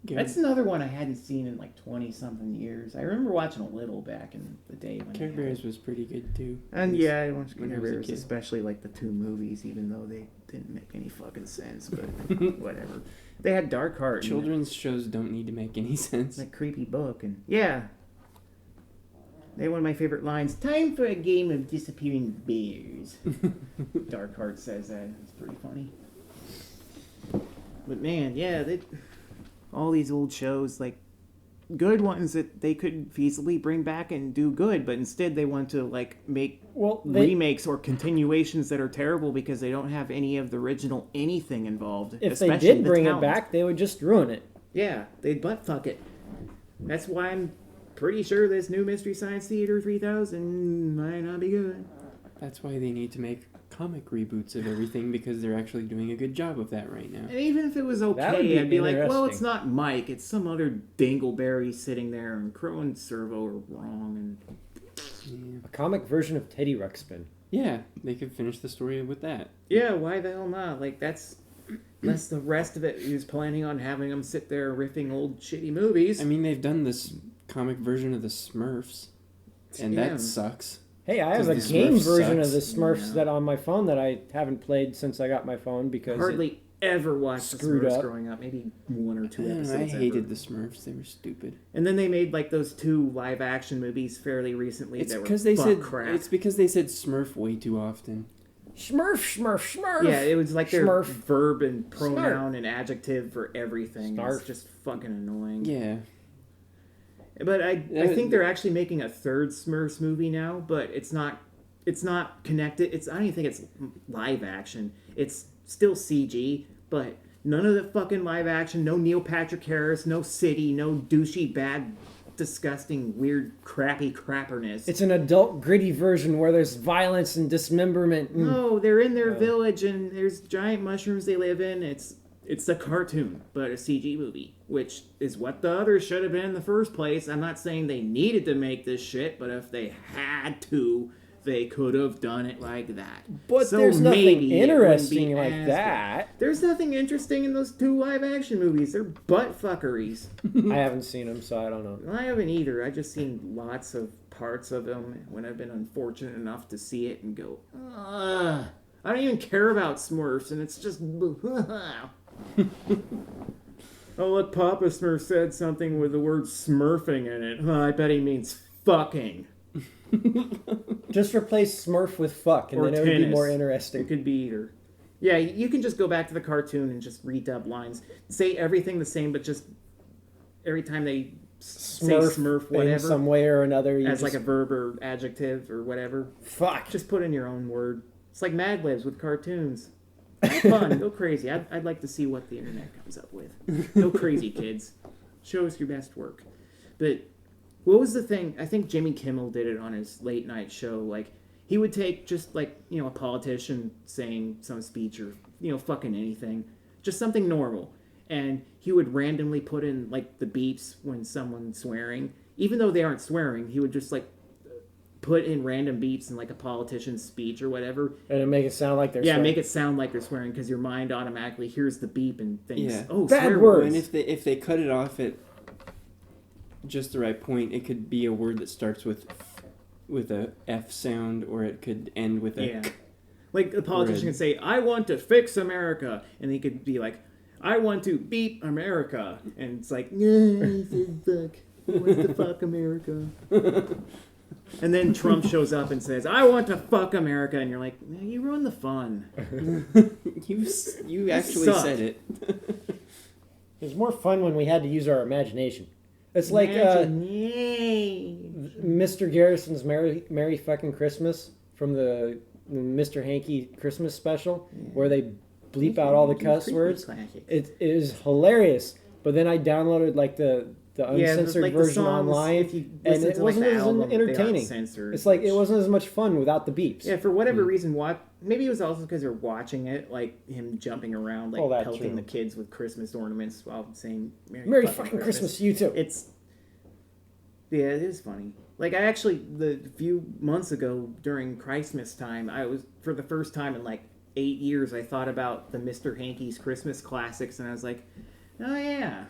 That's another one I hadn't seen in like 20-something years. I remember watching a little back in the day. When Care they had Bears it. was pretty good too. And yeah, I watched when I Care was a Bears, kid. especially like the 2 movies, even though they didn't make any fucking sense, but whatever. They had Dark Heart. Children's shows don't need to make any sense. That creepy book, and yeah. They had one of my favorite lines. Time for a game of disappearing bears. Dark Heart says that. It's pretty funny. But man, yeah, all these old shows, like good ones that they could feasibly bring back and do good, but instead they want to like make remakes or continuations that are terrible because they don't have any of the original anything involved. If they especially did the bring it talent. back, they would just ruin it. Yeah, they'd butt fuck it. That's why I'm pretty sure this new Mystery Science Theater 3000 might not be good. That's why they need to make comic reboots of everything, because they're actually doing a good job of that right now. And even if it was That would okay, be I'd be like, well, it's interesting. not Mike, it's some other dingleberry sitting there, and Crow and Servo are wrong, and Yeah. A comic version of Teddy Ruxpin. Yeah, they could finish the story with that. yeah, why the hell not? Like, that's the rest of it. He was planning on having them sit there riffing old shitty movies. I mean, they've done this comic version of the Smurfs, and Yeah. that sucks. Hey, I have a Because the game Smurf version of sucks. the Smurfs Yeah. that on my phone that I haven't played since I got my phone because Hardly ever watched the screwed Smurfs up. growing up. Maybe 1 or 2 I don't know, episodes. I hated ever. the Smurfs. They were stupid. And then they made like those 2 live action movies fairly recently. It's that were because they butt said crap. it's because they said Smurf way too often. Smurf, Smurf, Smurf. Yeah, it was like their Smurf. verb and pronoun and adjective for everything. Snarf. It's just fucking annoying. Yeah, But I think they're actually making a 3rd Smurfs movie now, but it's not connected. I don't even think it's live action. It's still CG, but None of the fucking live action. No Neil Patrick Harris. No City. No douchey, bad, disgusting, weird, crappy crapperness. It's an adult, gritty version where there's violence and dismemberment. No, they're in their village and there's giant mushrooms they live in. It's a cartoon, but a CG movie, which is what the others should have been in the first place. I'm not saying they needed to make this shit, but if they had to, they could have done it like that. But so there's nothing maybe interesting like that. There's nothing interesting in those 2 live-action movies. They're butt fuckeries. I haven't seen them, so I don't know. I haven't either. I've just seen lots of parts of them when I've been unfortunate enough to see it and go, ugh. I don't even care about Smurfs, and it's just... Oh, look, Papa Smurf said something with the word smurfing in it. I bet he means fucking. Just replace Smurf with fuck, and Or then it would be tennis. more It interesting. could be either. Yeah, you can just go back to the cartoon and just redub lines. Say everything the same, but just every time they say Smurf, in whatever, some way or another. You as just, like a verb or adjective or whatever, fuck. just put in your own word. It's like Mad Libs with cartoons. Have fun, go crazy. I'd like to see what the internet comes up with. Go crazy, kids. Show us your best work. But what was the thing? I think Jimmy Kimmel did it on his late night show. Like, he would take just like, a politician saying some speech or, fucking anything. Just something normal. And he would randomly put in like the beeps when someone's swearing. Even though they aren't swearing, he would just like put in random beeps in like a politician's speech or whatever. And it make it sound like they're Yeah, swearing. make it sound like they're swearing because your mind automatically hears the beep and thinks, Yeah. oh, Bad swear words. And if they cut it off at just the right point, it could be a word that starts with a F sound, or it could end with a Yeah. Like the politician Red. could say, I want to fix America. And he could be like, I want to beat America. And it's like, yeah, he said fuck. He wants to fuck America. And then Trump shows up and says, I want to fuck America. And you're like, man, you ruined the fun. You actually suck. said it. It was more fun when we had to use our imagination. It's like Yay. Mr. Garrison's Merry Fucking Christmas from the Mr. Hanky Christmas special, where they bleep out all the cuss words. Classic. It is hilarious. But then I downloaded like the uncensored like the version songs, online, if you and listen it to, like, wasn't the as album, they aren't entertaining. censored, It's like it which- wasn't as much fun without the beeps. Yeah, for whatever reason, maybe it was also because they're watching it, like him jumping around, like Oh, that's pelting true. the kids with Christmas ornaments while saying Merry fucking Christmas to you too. Yeah, it is funny. Like a few months ago during Christmas time, I was for the first time in like 8 years, I thought about the Mr. Hanky's Christmas classics, and I was like, oh yeah,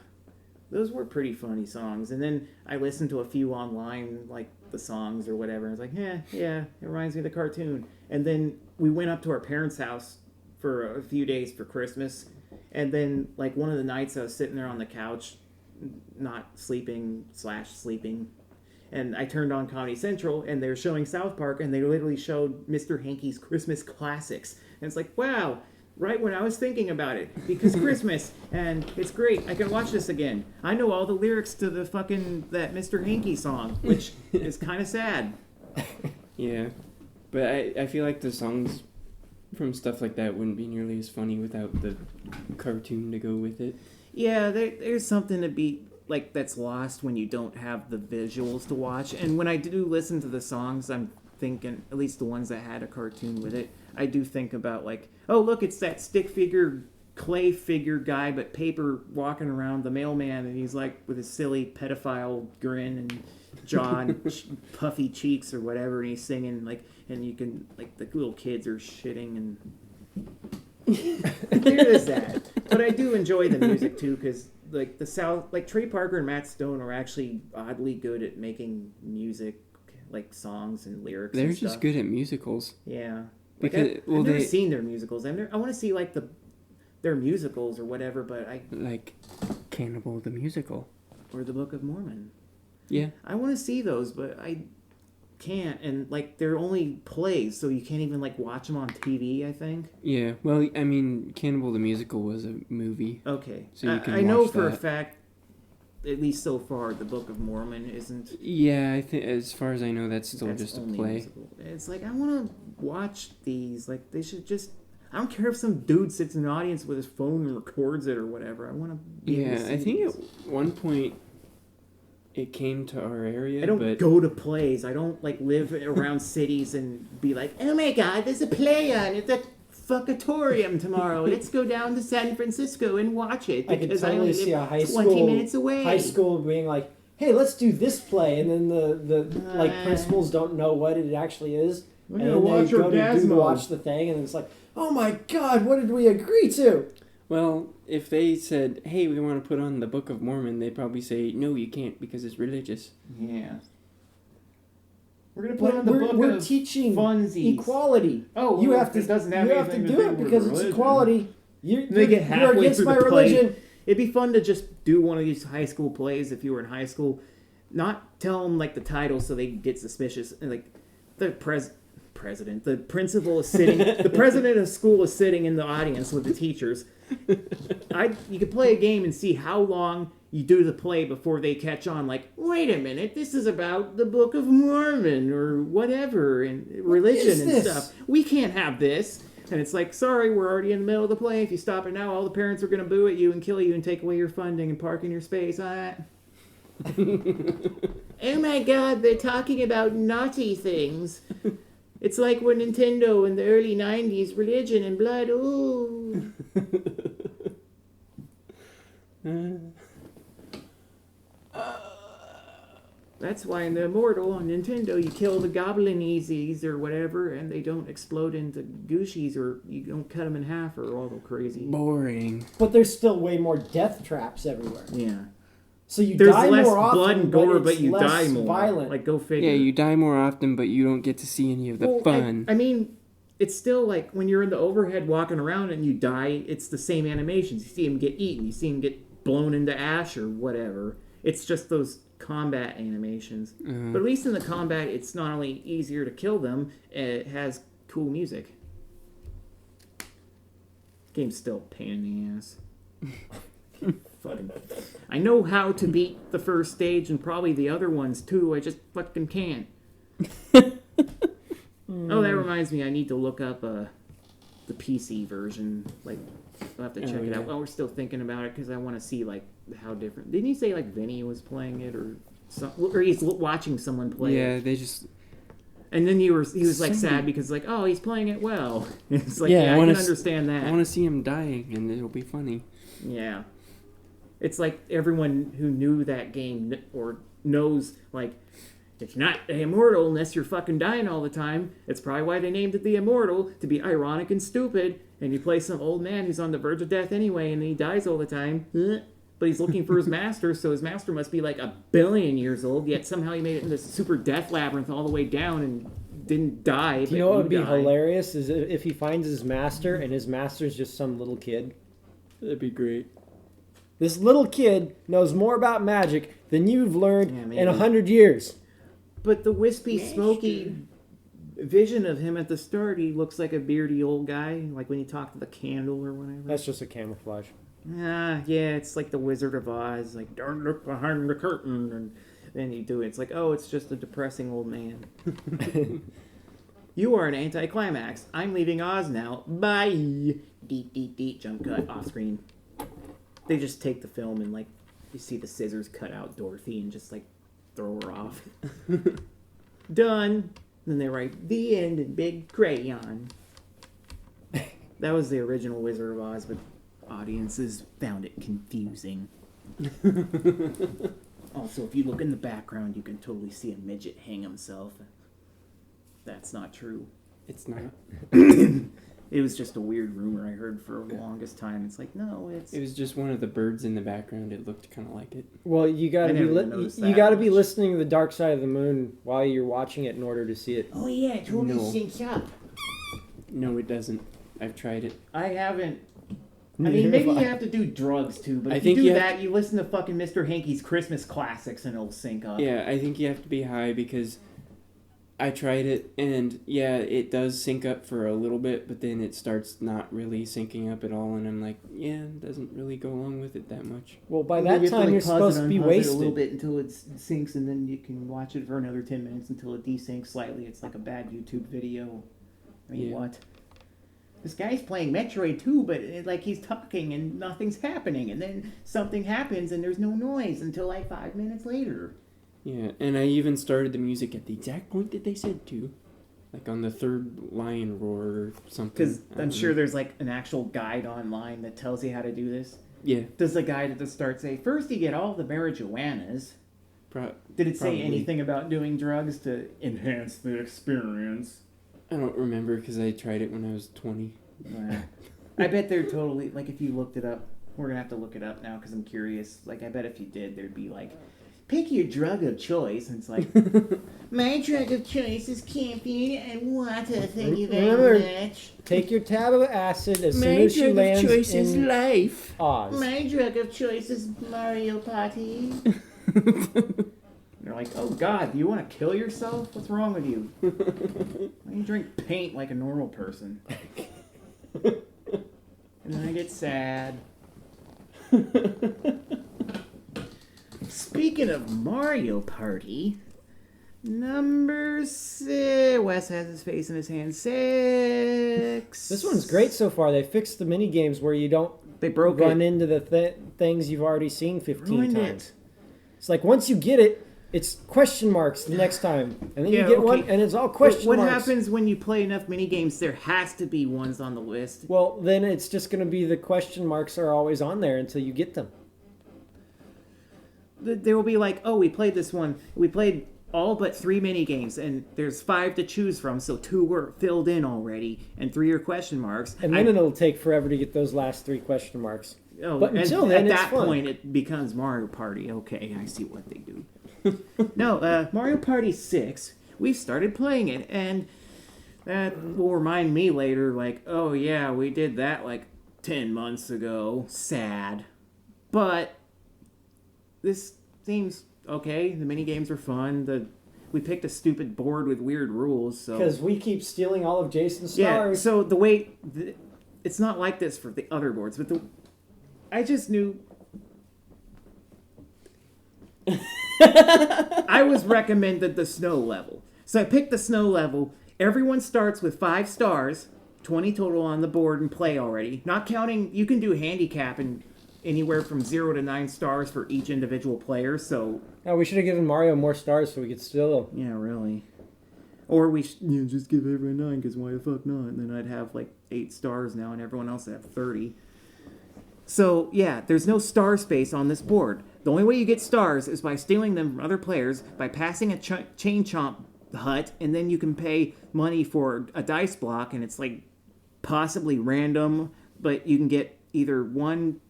those were pretty funny songs. And then I listened to a few online, like the songs or whatever. And I was like, yeah, it reminds me of the cartoon. And then we went up to our parents' house for a few days for Christmas. And then, like, one of the nights I was sitting there on the couch, not sleeping / sleeping. And I turned on Comedy Central, and they were showing South Park, and they literally showed Mr. Hanky's Christmas classics. And it's like, wow, right when I was thinking about it, because Christmas, and it's great. I can watch this again. I know all the lyrics to the fucking that Mr. Hanky song, which is kind of sad. Yeah, but I feel like the songs from stuff like that wouldn't be nearly as funny without the cartoon to go with it. Yeah, there's something to be like that's lost when you don't have the visuals to watch. And when I do listen to the songs, I'm thinking, at least the ones that had a cartoon with it, I do think about like, oh look, it's that stick figure, clay figure guy, but paper walking around the mailman, and he's like with his silly pedophile grin and jaw and puffy cheeks or whatever, and he's singing like, and you can like the little kids are shitting and. There is that, but I do enjoy the music too, because like like Trey Parker and Matt Stone are actually oddly good at making music, like songs and lyrics. They're and just stuff. good at musicals. Yeah, Because I've never seen their musicals. I want to see like their musicals or whatever, but like Cannibal the Musical. or the Book of Mormon. Yeah. I want to see those, but I can't, and like they're only plays, so you can't even like watch them on TV, I think. Yeah, well, I mean, Cannibal the Musical was a movie. Okay, So you can I know watch for a that. fact, at least so far, the Book of Mormon isn't. Yeah, I think as far as I know, that's still That's just a only play. musical. It's like I want to watch these. Like they should just. I don't care if some dude sits in the audience with his phone and records it or whatever. I want to be able to see I think these. at one point it came to our area. I don't but go to plays. I don't like live around cities and be like, oh my god, there's a play on at the fuckatorium tomorrow. Let's go down to San Francisco and watch it I could because I totally only see a live high 20 school minutes away. high school being like, "Hey, let's do this play," and then the like principals don't know what it actually is, We're and gonna then watch they go to Orgasmo. watch the thing, and it's like, "Oh my god, what did we agree to?" Well, if they said, hey, we want to put on the Book of Mormon, they'd probably say, no, you can't because it's religious. Yeah. We're gonna put on the We're, book we're of teaching funsies. equality. Oh, You well, have to it doesn't have you have to anything do to it with because it's religion. equality. You're They get you're halfway against through my the play. religion. It'd be fun to just do one of these high school plays if you were in high school. Not tell them like the title so they get suspicious. And like the president, the principal is sitting, the president of school is sitting in the audience with the teachers. You could play a game and see how long you do the play before they catch on. Like, wait a minute, this is about the Book of Mormon or whatever and religion is and this? stuff. We can't have this. And it's like, sorry, we're already in the middle of the play. If you stop it now, all the parents are going to boo at you and kill you and take away your funding and park in your space. Oh my god, they're talking about naughty things. It's like when Nintendo in the early 90s, religion and blood, ooh. That's why in the Immortal on Nintendo, you kill the Goblineesies or whatever, and they don't explode into Gooshies, or you don't cut them in half or all the crazy. Boring. But there's still way more death traps everywhere. Yeah. So you There's die less more often, blood and gore, but but you less die more. violent. Like, go figure. Yeah, you die more often, but you don't get to see any of the fun. I mean, it's still like when you're in the overhead walking around and you die, it's the same animations. You see him get eaten, you see him get blown into ash or whatever. It's just those combat animations. But at least in the combat, it's not only easier to kill them, it has cool music. Game's still a pain in the ass. Fucking. I know how to beat the first stage and probably the other ones too. I just fucking can't. Oh, that reminds me. I need to look up the PC version. Like, I'll have to check it out. Well, we're still thinking about it because I want to see like how different. Didn't you say like Vinny was playing it or he's watching someone play it? Yeah, they just. And then he was like sad because like, oh, he's playing it well. It's like, Yeah, I I can wanna understand that. I want to see him dying, and it'll be funny. Yeah. It's like everyone who knew that game or knows, like, it's not the Immortal unless you're fucking dying all the time. It's probably why they named it the Immortal, to be ironic and stupid. And you play some old man who's on the verge of death anyway, and he dies all the time. But he's looking for his master, so his master must be like 1 billion years old, yet somehow he made it in this super death labyrinth all the way down and didn't die. Do you know what would be hilarious is if he finds his master and his master's just some little kid. That'd be great. This little kid knows more about magic than you've learned in 100 years. But the wispy, smoky vision of him at the start, he looks like a beardy old guy, like when he talked to the candle or whatever. That's just a camouflage. Yeah, it's like the Wizard of Oz, like, don't look behind the curtain, and then you do it. It's like, oh, it's just a depressing old man. You are an anticlimax. I'm leaving Oz now. Bye. Deet, deet, deet. Jump cut. Off screen. They just take the film and, like, you see the scissors cut out Dorothy and just, like, throw her off. Done. Then they write, the end in big crayon. That was the original Wizard of Oz, but audiences found it confusing. Also, if you look in the background, you can totally see a midget hang himself. That's not true. It's not. It was just a weird rumor I heard for the longest time. It's like, no, It was just one of the birds in the background. It looked kind of like it. Well, you got to be listening to the Dark Side of the Moon while you're watching it in order to see it. Oh yeah, it totally syncs up. No, it doesn't. I've tried it. I haven't. I mean, maybe you have to do drugs too, but if you do that, you listen to fucking Mr. Hanky's Christmas classics and it'll sync up. Yeah, I think you have to be high because I tried it and yeah, it does sync up for a little bit, but then it starts not really syncing up at all, and I'm like, yeah, it doesn't really go along with it that much. Well, by that time you're supposed to be wasted. A little bit until it syncs, and then you can watch it for another 10 minutes until it desyncs slightly. It's like a bad YouTube video. I mean, what? this guy's playing Metroid too, but like he's talking and nothing's happening, and then something happens and there's no noise until like 5 minutes later. Yeah, and I even started the music at the exact point that they said to. Like on the third lion roar or something. Because I'm sure there's like an actual guide online that tells you how to do this. Yeah. Does the guide at the start say, first you get all the marijuanas? Did it say probably. anything about doing drugs to enhance the experience? I don't remember because I tried it when I was 20. I bet they're totally, like if you looked it up, we're going to have to look it up now because I'm curious. Like I bet if you did, there'd be like, pick your drug of choice. And it's like, my drug of choice is camping and water, thank you very much. Take your tab of acid as soon My as she drug of lands choice is in life. Oz. My drug of choice is Mario Party. They're like, oh God, do you want to kill yourself? What's wrong with you? Why don't you drink paint like a normal person? And then I get sad. Speaking of Mario Party, number 6. Wes has his face in his hand. 6. This one's great so far. They fixed the mini games where you don't run into the things you've already seen 15 times. It's like once you get it, it's question marks the next time. And then you get one, and it's all question marks. What happens when you play enough mini games? There has to be ones on the list. Well, then it's just going to be the question marks are always on there until you get them. There will be like, oh, we played this one. We played all but 3 mini games, and there's 5 to choose from, so 2 were filled in already, and 3 are question marks. And then it'll take forever to get those last 3 question marks. Oh, but until then, at it's that fun. point, it becomes Mario Party. Okay, I see what they do. No, Mario Party 6, we've started playing it, and that will remind me later, like, oh yeah, we did that like 10 months ago. Sad. But this seems okay. The mini games are fun. We picked a stupid board with weird rules, so because we keep stealing all of Jason's stars. Yeah, so the way it's not like this for the other boards, but I just knew. I was recommended the snow level, so I picked the snow level. Everyone starts with 5 stars, 20 total on the board, and play already. Not counting, you can do handicap and anywhere from 0 to 9 stars for each individual player. So we should have given Mario more stars so we could still. Yeah, really. Or we just give everyone 9 because why the fuck not? And then I'd have like 8 stars now, and everyone else would have 30. So yeah, there's no star space on this board. The only way you get stars is by stealing them from other players, by passing a chain chomp hut, and then you can pay money for a dice block, and it's like possibly random, but you can get either 1,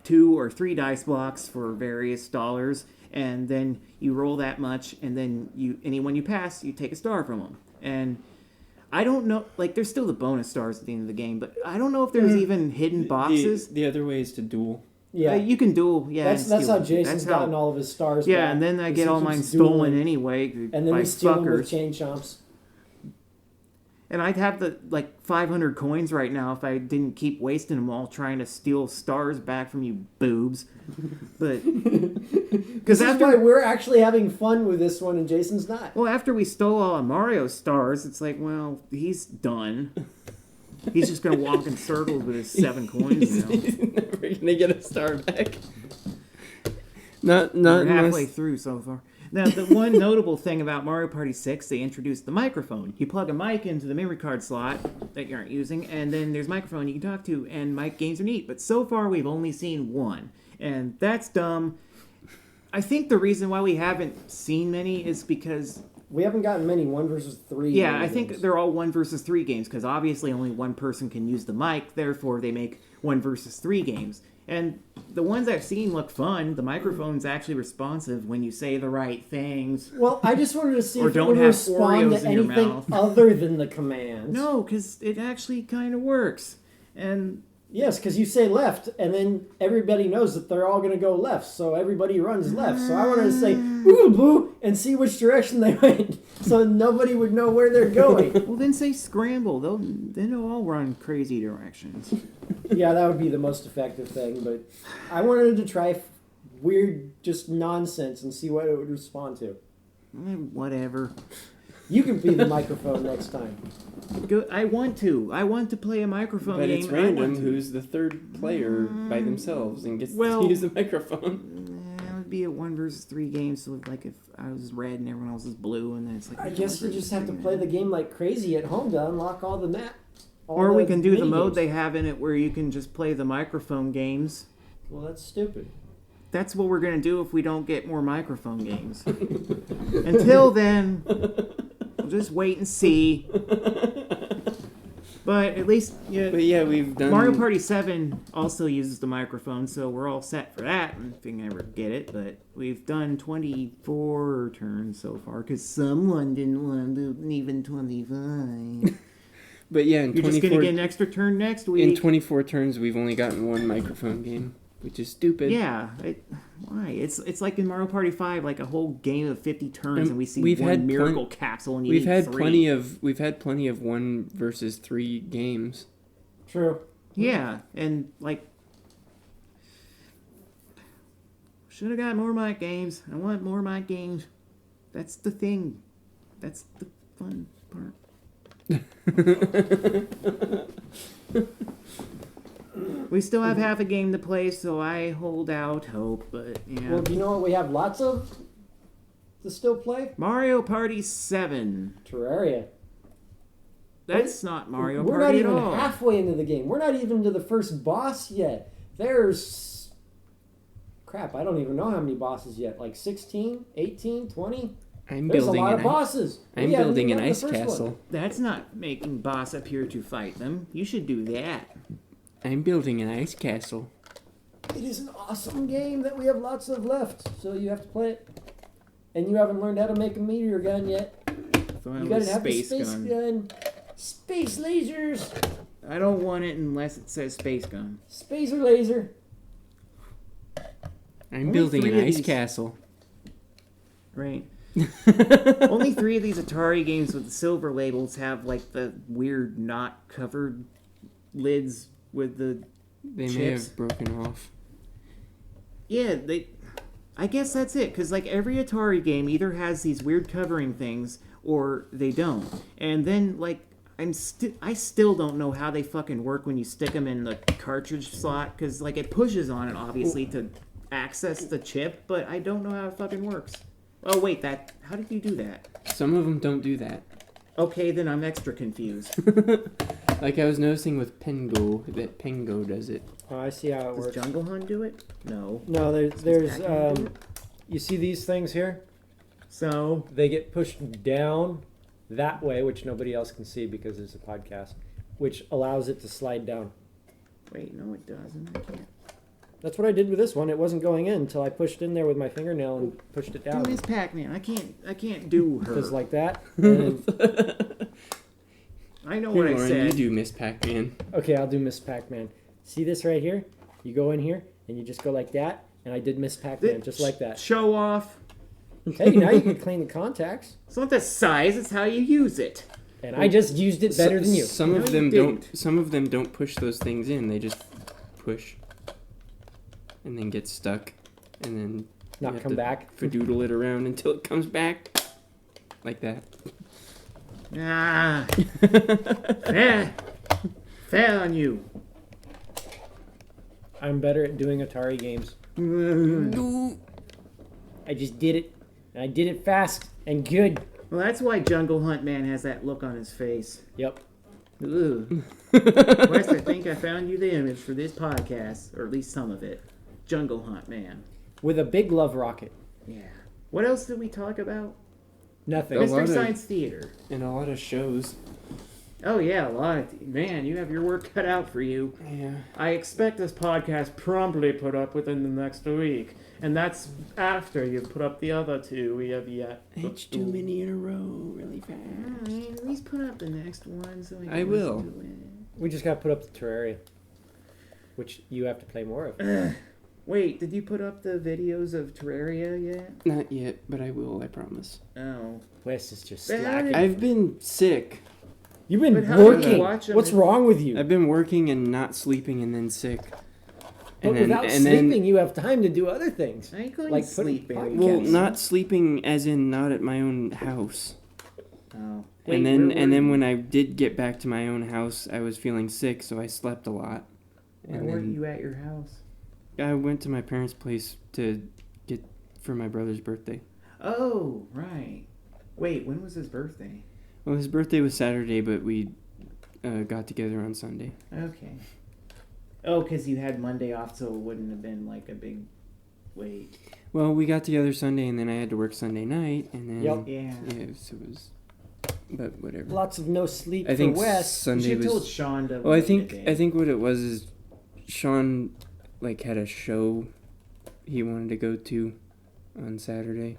2, or 3 dice blocks for various dollars, and then you roll that much, and then anyone you pass, you take a star from them. And I don't know, like there's still the bonus stars at the end of the game, but I don't know if there's even hidden boxes. The other way is to duel. Yeah, you can duel. Yeah, that's how Jason's gotten all of his stars. Yeah, back, and then I get all mine stolen anyway. And then by we steal them with fuckers. chain chomps. And I'd have the 500 coins right now if I didn't keep wasting them all trying to steal stars back from you boobs. But because that's why we're actually having fun with this one and Jason's not. Well, after we stole all of Mario's stars, it's like, well, he's done. He's just gonna walk in circles with his 7 coins now. He's never gonna get a star back. Not We're halfway through so far. Now, the one notable thing about Mario Party 6, they introduced the microphone. You plug a mic into the memory card slot that you aren't using, and then there's a microphone you can talk to, and mic games are neat. But so far, we've only seen one, and that's dumb. I think the reason why we haven't seen many is because we haven't gotten many 1 versus 3. Yeah, I think they're all 1 versus 3 games, because obviously only one person can use the mic, therefore they make 1 versus 3 games. And the ones I've seen look fun. The microphone's actually responsive when you say the right things. Well, I just wanted to see or if don't it would have respond Oreos to in your anything mouth. other than the commands. No, because it actually kind of works. And yes, because you say left, and then everybody knows that they're all going to go left, so everybody runs left. So I wanted to say boo boo and see which direction they went, so nobody would know where they're going. Well, then say scramble. They'll all run crazy directions. Yeah, that would be the most effective thing, but I wanted to try weird, just nonsense and see what it would respond to. Whatever. You can be the microphone next time. I want to play a microphone But game. it's random who's the third player by themselves and gets to use the microphone. It would be a 1 versus 3 game, so like if I was red and everyone else was blue, and then it's like... I guess you just have to play the game like crazy at home to unlock all the map. Or we can do the mode they have in it where you can just play the microphone games. Well, that's stupid. That's what we're going to do if we don't get more microphone games. Until then, we'll just wait and see. But at least... Yeah, But yeah, we've done... Mario Party 7 also uses the microphone, so we're all set for that if we can ever get it. But we've done 24 turns so far, because someone didn't want to do even 25. But yeah, in You're just 24... going to get an extra turn next week. In 24 turns, we've only gotten one microphone game, which is stupid. Yeah, why? It's like in Mario Party 5, like a whole game of 50 turns, and we see we've one had miracle capsule, and you we've need had 3. We've had plenty of 1 versus 3 games. True. Yeah, and like, should have got more mic games. I want more mic games. That's the thing. That's the fun part. We still have half a game to play, so I hold out hope, but yeah. Well, do you know what we have lots of to still play? Mario Party 7. Terraria. That's not Mario We're Party not even at all. halfway into the game. We're not even to the first boss yet. There's... Crap, I don't even know how many bosses yet. Like 16, 18, 20? There's a lot of bosses. I'm building an ice castle. That's not making boss appear to fight them. You should do that. I'm building an ice castle. It is an awesome game that we have lots of left, so you have to play it. And you haven't learned how to make a meteor gun yet. You gotta have the space gun. Space lasers. I don't want it unless it says space gun. Spacer laser. I'm building an ice castle. Right. Only 3 of these Atari games with the silver labels have like the weird not covered lids with the They chips. may have broken off. Yeah, I guess that's it, because like every Atari game either has these weird covering things or they don't. And then like I still don't know how they fucking work when you stick them in the cartridge slot, because like it pushes on it obviously to access the chip, but I don't know how it fucking works. Oh wait, how did you do that? Some of them don't do that. Okay, then I'm extra confused. Like I was noticing with Pengo, that Pengo does it. Oh, I see how it Does works. Jungle Hunt do it? No. No, there's you see these things here? So They get pushed down that way, which nobody else can see because it's a podcast, which allows it to slide down. wait, no, it doesn't. I can't. That's what I did with this one. It wasn't going in until I pushed in there with my fingernail and pushed it down. Do Miss Pac-Man. I can't do her. Just like that. And, I know Here, what I Lauren, said. you do Miss Pac-Man. okay, I'll do Miss Pac-Man. See this right here? You go in here and you just go like that, and I did Miss Pac-Man just like that. Show off. Hey, now you can clean the contacts. It's not the size; it's how you use it. And I just used it better than you. Some No, of you them didn't. don't. Some of them don't push those things in. They just push, and then get stuck, and then you Not have come to back. Fadoodle it around until it comes back, like that. Ah, fair on you. I'm better at doing Atari games. I just did it, and I did it fast and good. Well, that's why Jungle Hunt Man has that look on his face. Yep. Ugh. Wes, I think I found you the image for this podcast, or at least some of it. Jungle Hunt Man. With a big love rocket. Yeah. What else did we talk about? Nothing. A lot Mystery of- Science Theater. And a lot of shows. Oh yeah, a lot of man, you have your work cut out for you. Yeah. I expect this podcast promptly put up within the next week, and that's after you've put up the other 2 we have yet. It's too many in a row, really fast. At least put up the next one so we can I will. listen to it. We just got to put up the Terraria, which you have to play more of. Wait, did you put up the videos of Terraria yet? Not yet, but I will. I promise. Oh. Wes is just But how slacking. did- I've been sick. You've been But how did you working. watch 'em What's if- wrong with you? I've been working and not sleeping, and then sick. But And without and sleeping, you have time to do other things. I couldn't Like putting sleep very podcasts. Well, Yes. not sleeping as in not at my own house. Oh. And then when I did get back to my own house, I was feeling sick, so I slept a lot. Why And weren't then you at your house? I went to my parents' place for my brother's birthday. Oh, right. Wait, when was his birthday? Well, his birthday was Saturday, but we got together on Sunday. Okay. Oh, because you had Monday off, so it wouldn't have been like a big wait. Well, we got together Sunday, and then I had to work Sunday night, and then Yep. Yeah. so it was, but whatever. Lots of no sleep I think for Wes. Sunday You was. told Sean to. Well, I wait think a day. what it was is Sean had a show he wanted to go to on Saturday.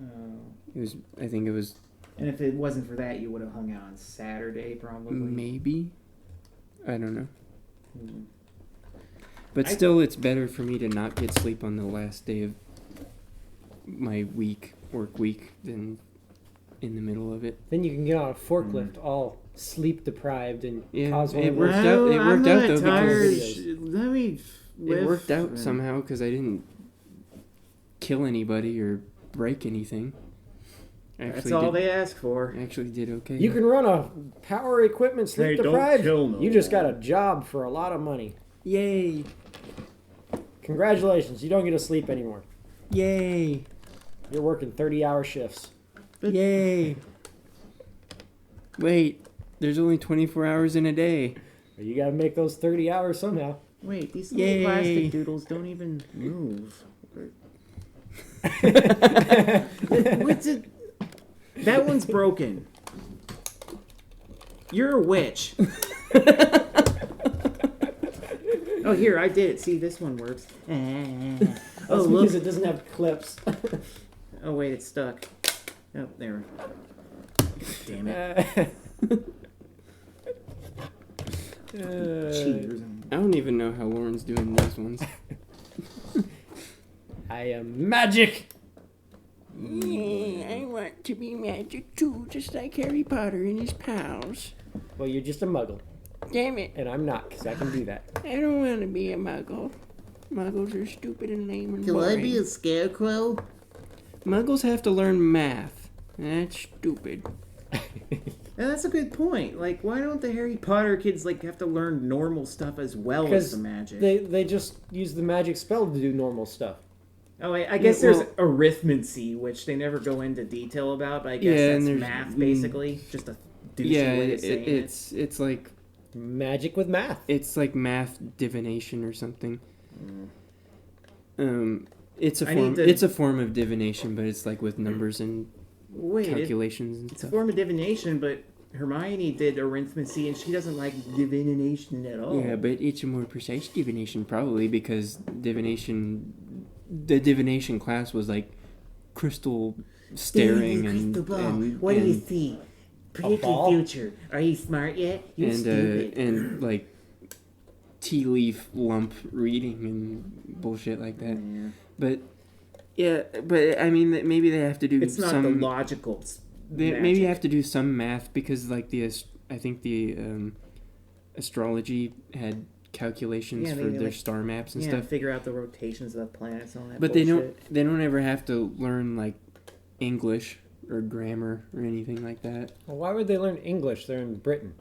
Oh. I think it was And if it wasn't for that, you would have hung out on Saturday, probably. maybe. I don't know. Hmm. But still, it's better for me to not get sleep on the last day of my work week, than in the middle of it. Then you can get on a forklift all sleep deprived and Yeah, cause one it of worked those- out. It worked out though tired. because Let me. it worked out somehow because I didn't kill anybody or break anything. That's all they ask for. I actually did okay. You can run a power equipment sleep Hey, don't deprived. kill no You just one. got a job for a lot of money. Yay! Congratulations, you don't get to sleep anymore. Yay! You're working 30-hour shifts. Yay! Wait, there's only 24 hours in a day. You got to make those 30 hours somehow. Wait, these little Yay. plastic doodles don't even move. What's it? That one's broken. You're a witch. Oh, here, I did it. See, this one works. That's Oh, because look. it doesn't have clips. Oh, wait, it's stuck. Oh, there. Damn it. Cheaters. I don't even know how Lauren's doing these ones. I am magic. I want to be magic too, just like Harry Potter and his pals. Well, you're just a muggle. Damn it, And I'm not, because I can do that. I don't want to be a muggle. Muggles are stupid and lame and Can boring. I be a scarecrow? Muggles have to learn math. That's stupid. Yeah, that's a good point. Like, why don't the Harry Potter kids have to learn normal stuff as well as Because the magic? they just use the magic spell to do normal stuff. Oh, I guess there's arithmancy, which they never go into detail about. But I guess Yeah, and that's there's- math, basically. Just a douchey Yeah, way of saying it. it's like Magic with math. math divination or something. It's a I form. need to- It's a form of divination, but it's with numbers and Wait, calculations and it's a stuff. form of divination, but Hermione did arithmancy, and she doesn't like divination at all. Yeah, but it's a more precise divination, probably because the divination class was crystal staring and What do you see? Predict ball? the future. Are you smart yet? You stupid. and tea leaf lump reading and bullshit like that. Yeah. But yeah, but I mean maybe they have to do It's not some. the logical. They magic. maybe have to do some math because I think the astrology had calculations Yeah, for they, their star maps and stuff. figure out the rotations of the planets and all that. But bullshit. they don't ever have to learn English or grammar or anything like that. Well, why would they learn English? They're in Britain.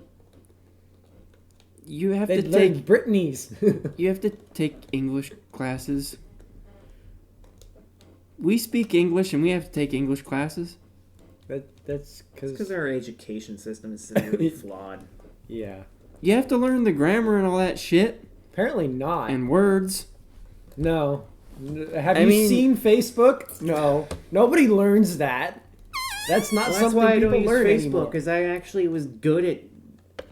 You have They to learn take Britney's. you have to take English classes. We speak English and we have to take English classes. That's It's because because our education system is severely flawed. yeah. You have to learn the grammar and all that shit Apparently not. and words. No. Have I you mean- seen Facebook? No. Nobody learns that. That's not Well, that's something why I people don't use learn Facebook, anymore. because I actually was good at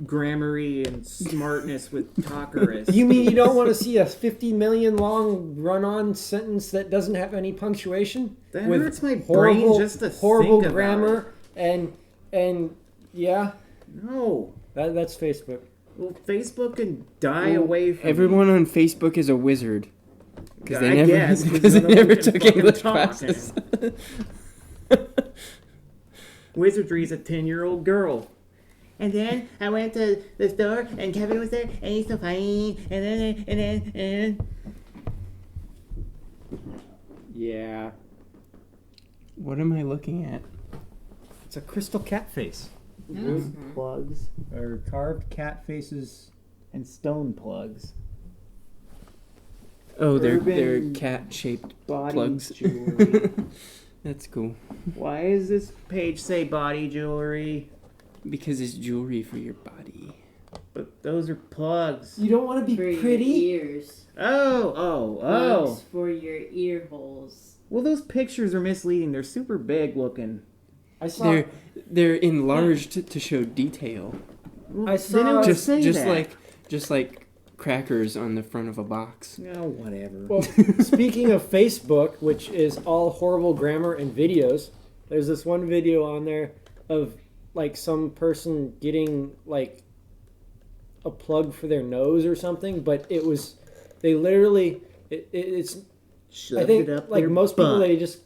grammary and smartness with talkerist. You mean you don't want to see a 50 million long run-on sentence that doesn't have any punctuation? That with hurts my horrible, brain just to horrible think about grammar and yeah, No. that's Facebook. Well, Facebook can die Well, away from Everyone on Facebook is a wizard. Because I they never, guess, because they none of them never can took fucking English talk. classes. Wizardry's a 10-year-old girl. And then I went to the store, and Kevin was there, and he's so funny. And then. Yeah. What am I looking at? It's a crystal cat face. Wood plugs Or carved cat faces. and stone plugs. Oh, they're Urban cat-shaped Body plugs. jewelry. That's cool. Why does this page say body jewelry? Because it's jewelry for your body. But those are plugs. You don't want to be For pretty? your ears. Oh. Plugs for your ear holes. Well, those pictures are misleading. They're super big looking. I saw. They're enlarged to show detail. Well, I then it saw- would Just say just that. like crackers on the front of a box. Oh, whatever. Well, speaking of Facebook, which is all horrible grammar and videos, there's this one video on there of like some person getting like a plug for their nose or something, but they literally it's Shoved I think it up like their most people butt. they just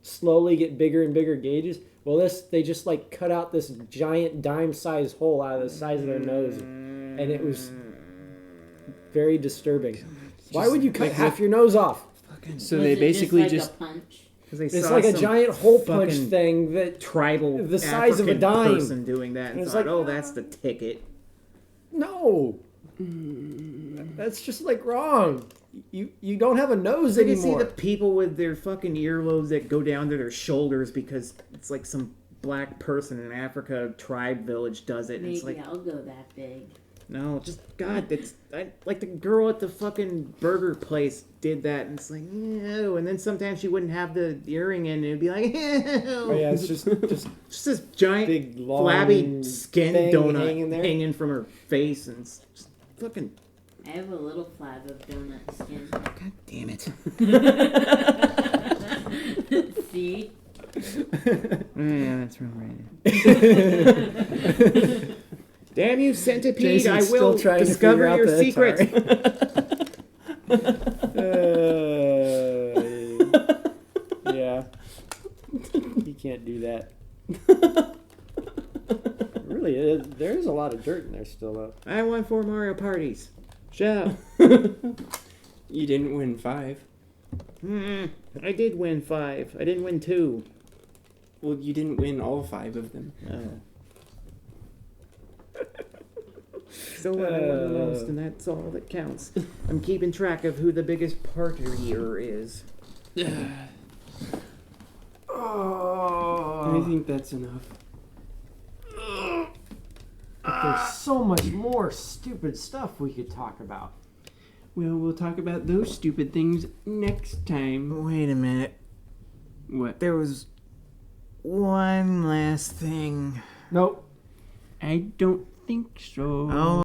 slowly get bigger and bigger gauges. Well, they just like cut out this giant dime-sized hole out of the size of their nose, and it was very disturbing. Why would you cut half your nose off? So Was they it basically just like a punch. 'Cause they It's saw like a some giant hole punch fucking thing that tribal the size of a African dime. person doing that and And it's thought, like, oh, that's the ticket. no, that's just like wrong. You don't have a nose I can see anymore. the people with their fucking earlobes that go down to their shoulders because it's like some black person in Africa tribe village does it. And Maybe it's like, I'll go that big. no, just God, like the girl at the fucking burger place did that, and it's like, ew. And then sometimes she wouldn't have the earring in, and it'd be like, ew. Oh yeah, it's just Just this giant big long flabby skin thing donut hanging there. hanging from her face, and it's just fucking. I have a little flab of donut skin. God damn it. See? Yeah, that's right. Damn you, centipede! Jason's I still will trying to discover figure out your the secrets. Yeah, you can't do that. Really, there's a lot of dirt in there still though. I won 4 Mario parties. Shut up. You didn't win 5. I did win 5. I didn't win 2. Well, you didn't win all 5 of them. Oh. Still what I won the most, and that's all that counts. I'm keeping track of who the biggest partier is. I think that's enough. There's so much more stupid stuff we could talk about. Well, we'll talk about those stupid things next time. Wait a minute. What? There was one last thing. Nope. I don't think so. Oh.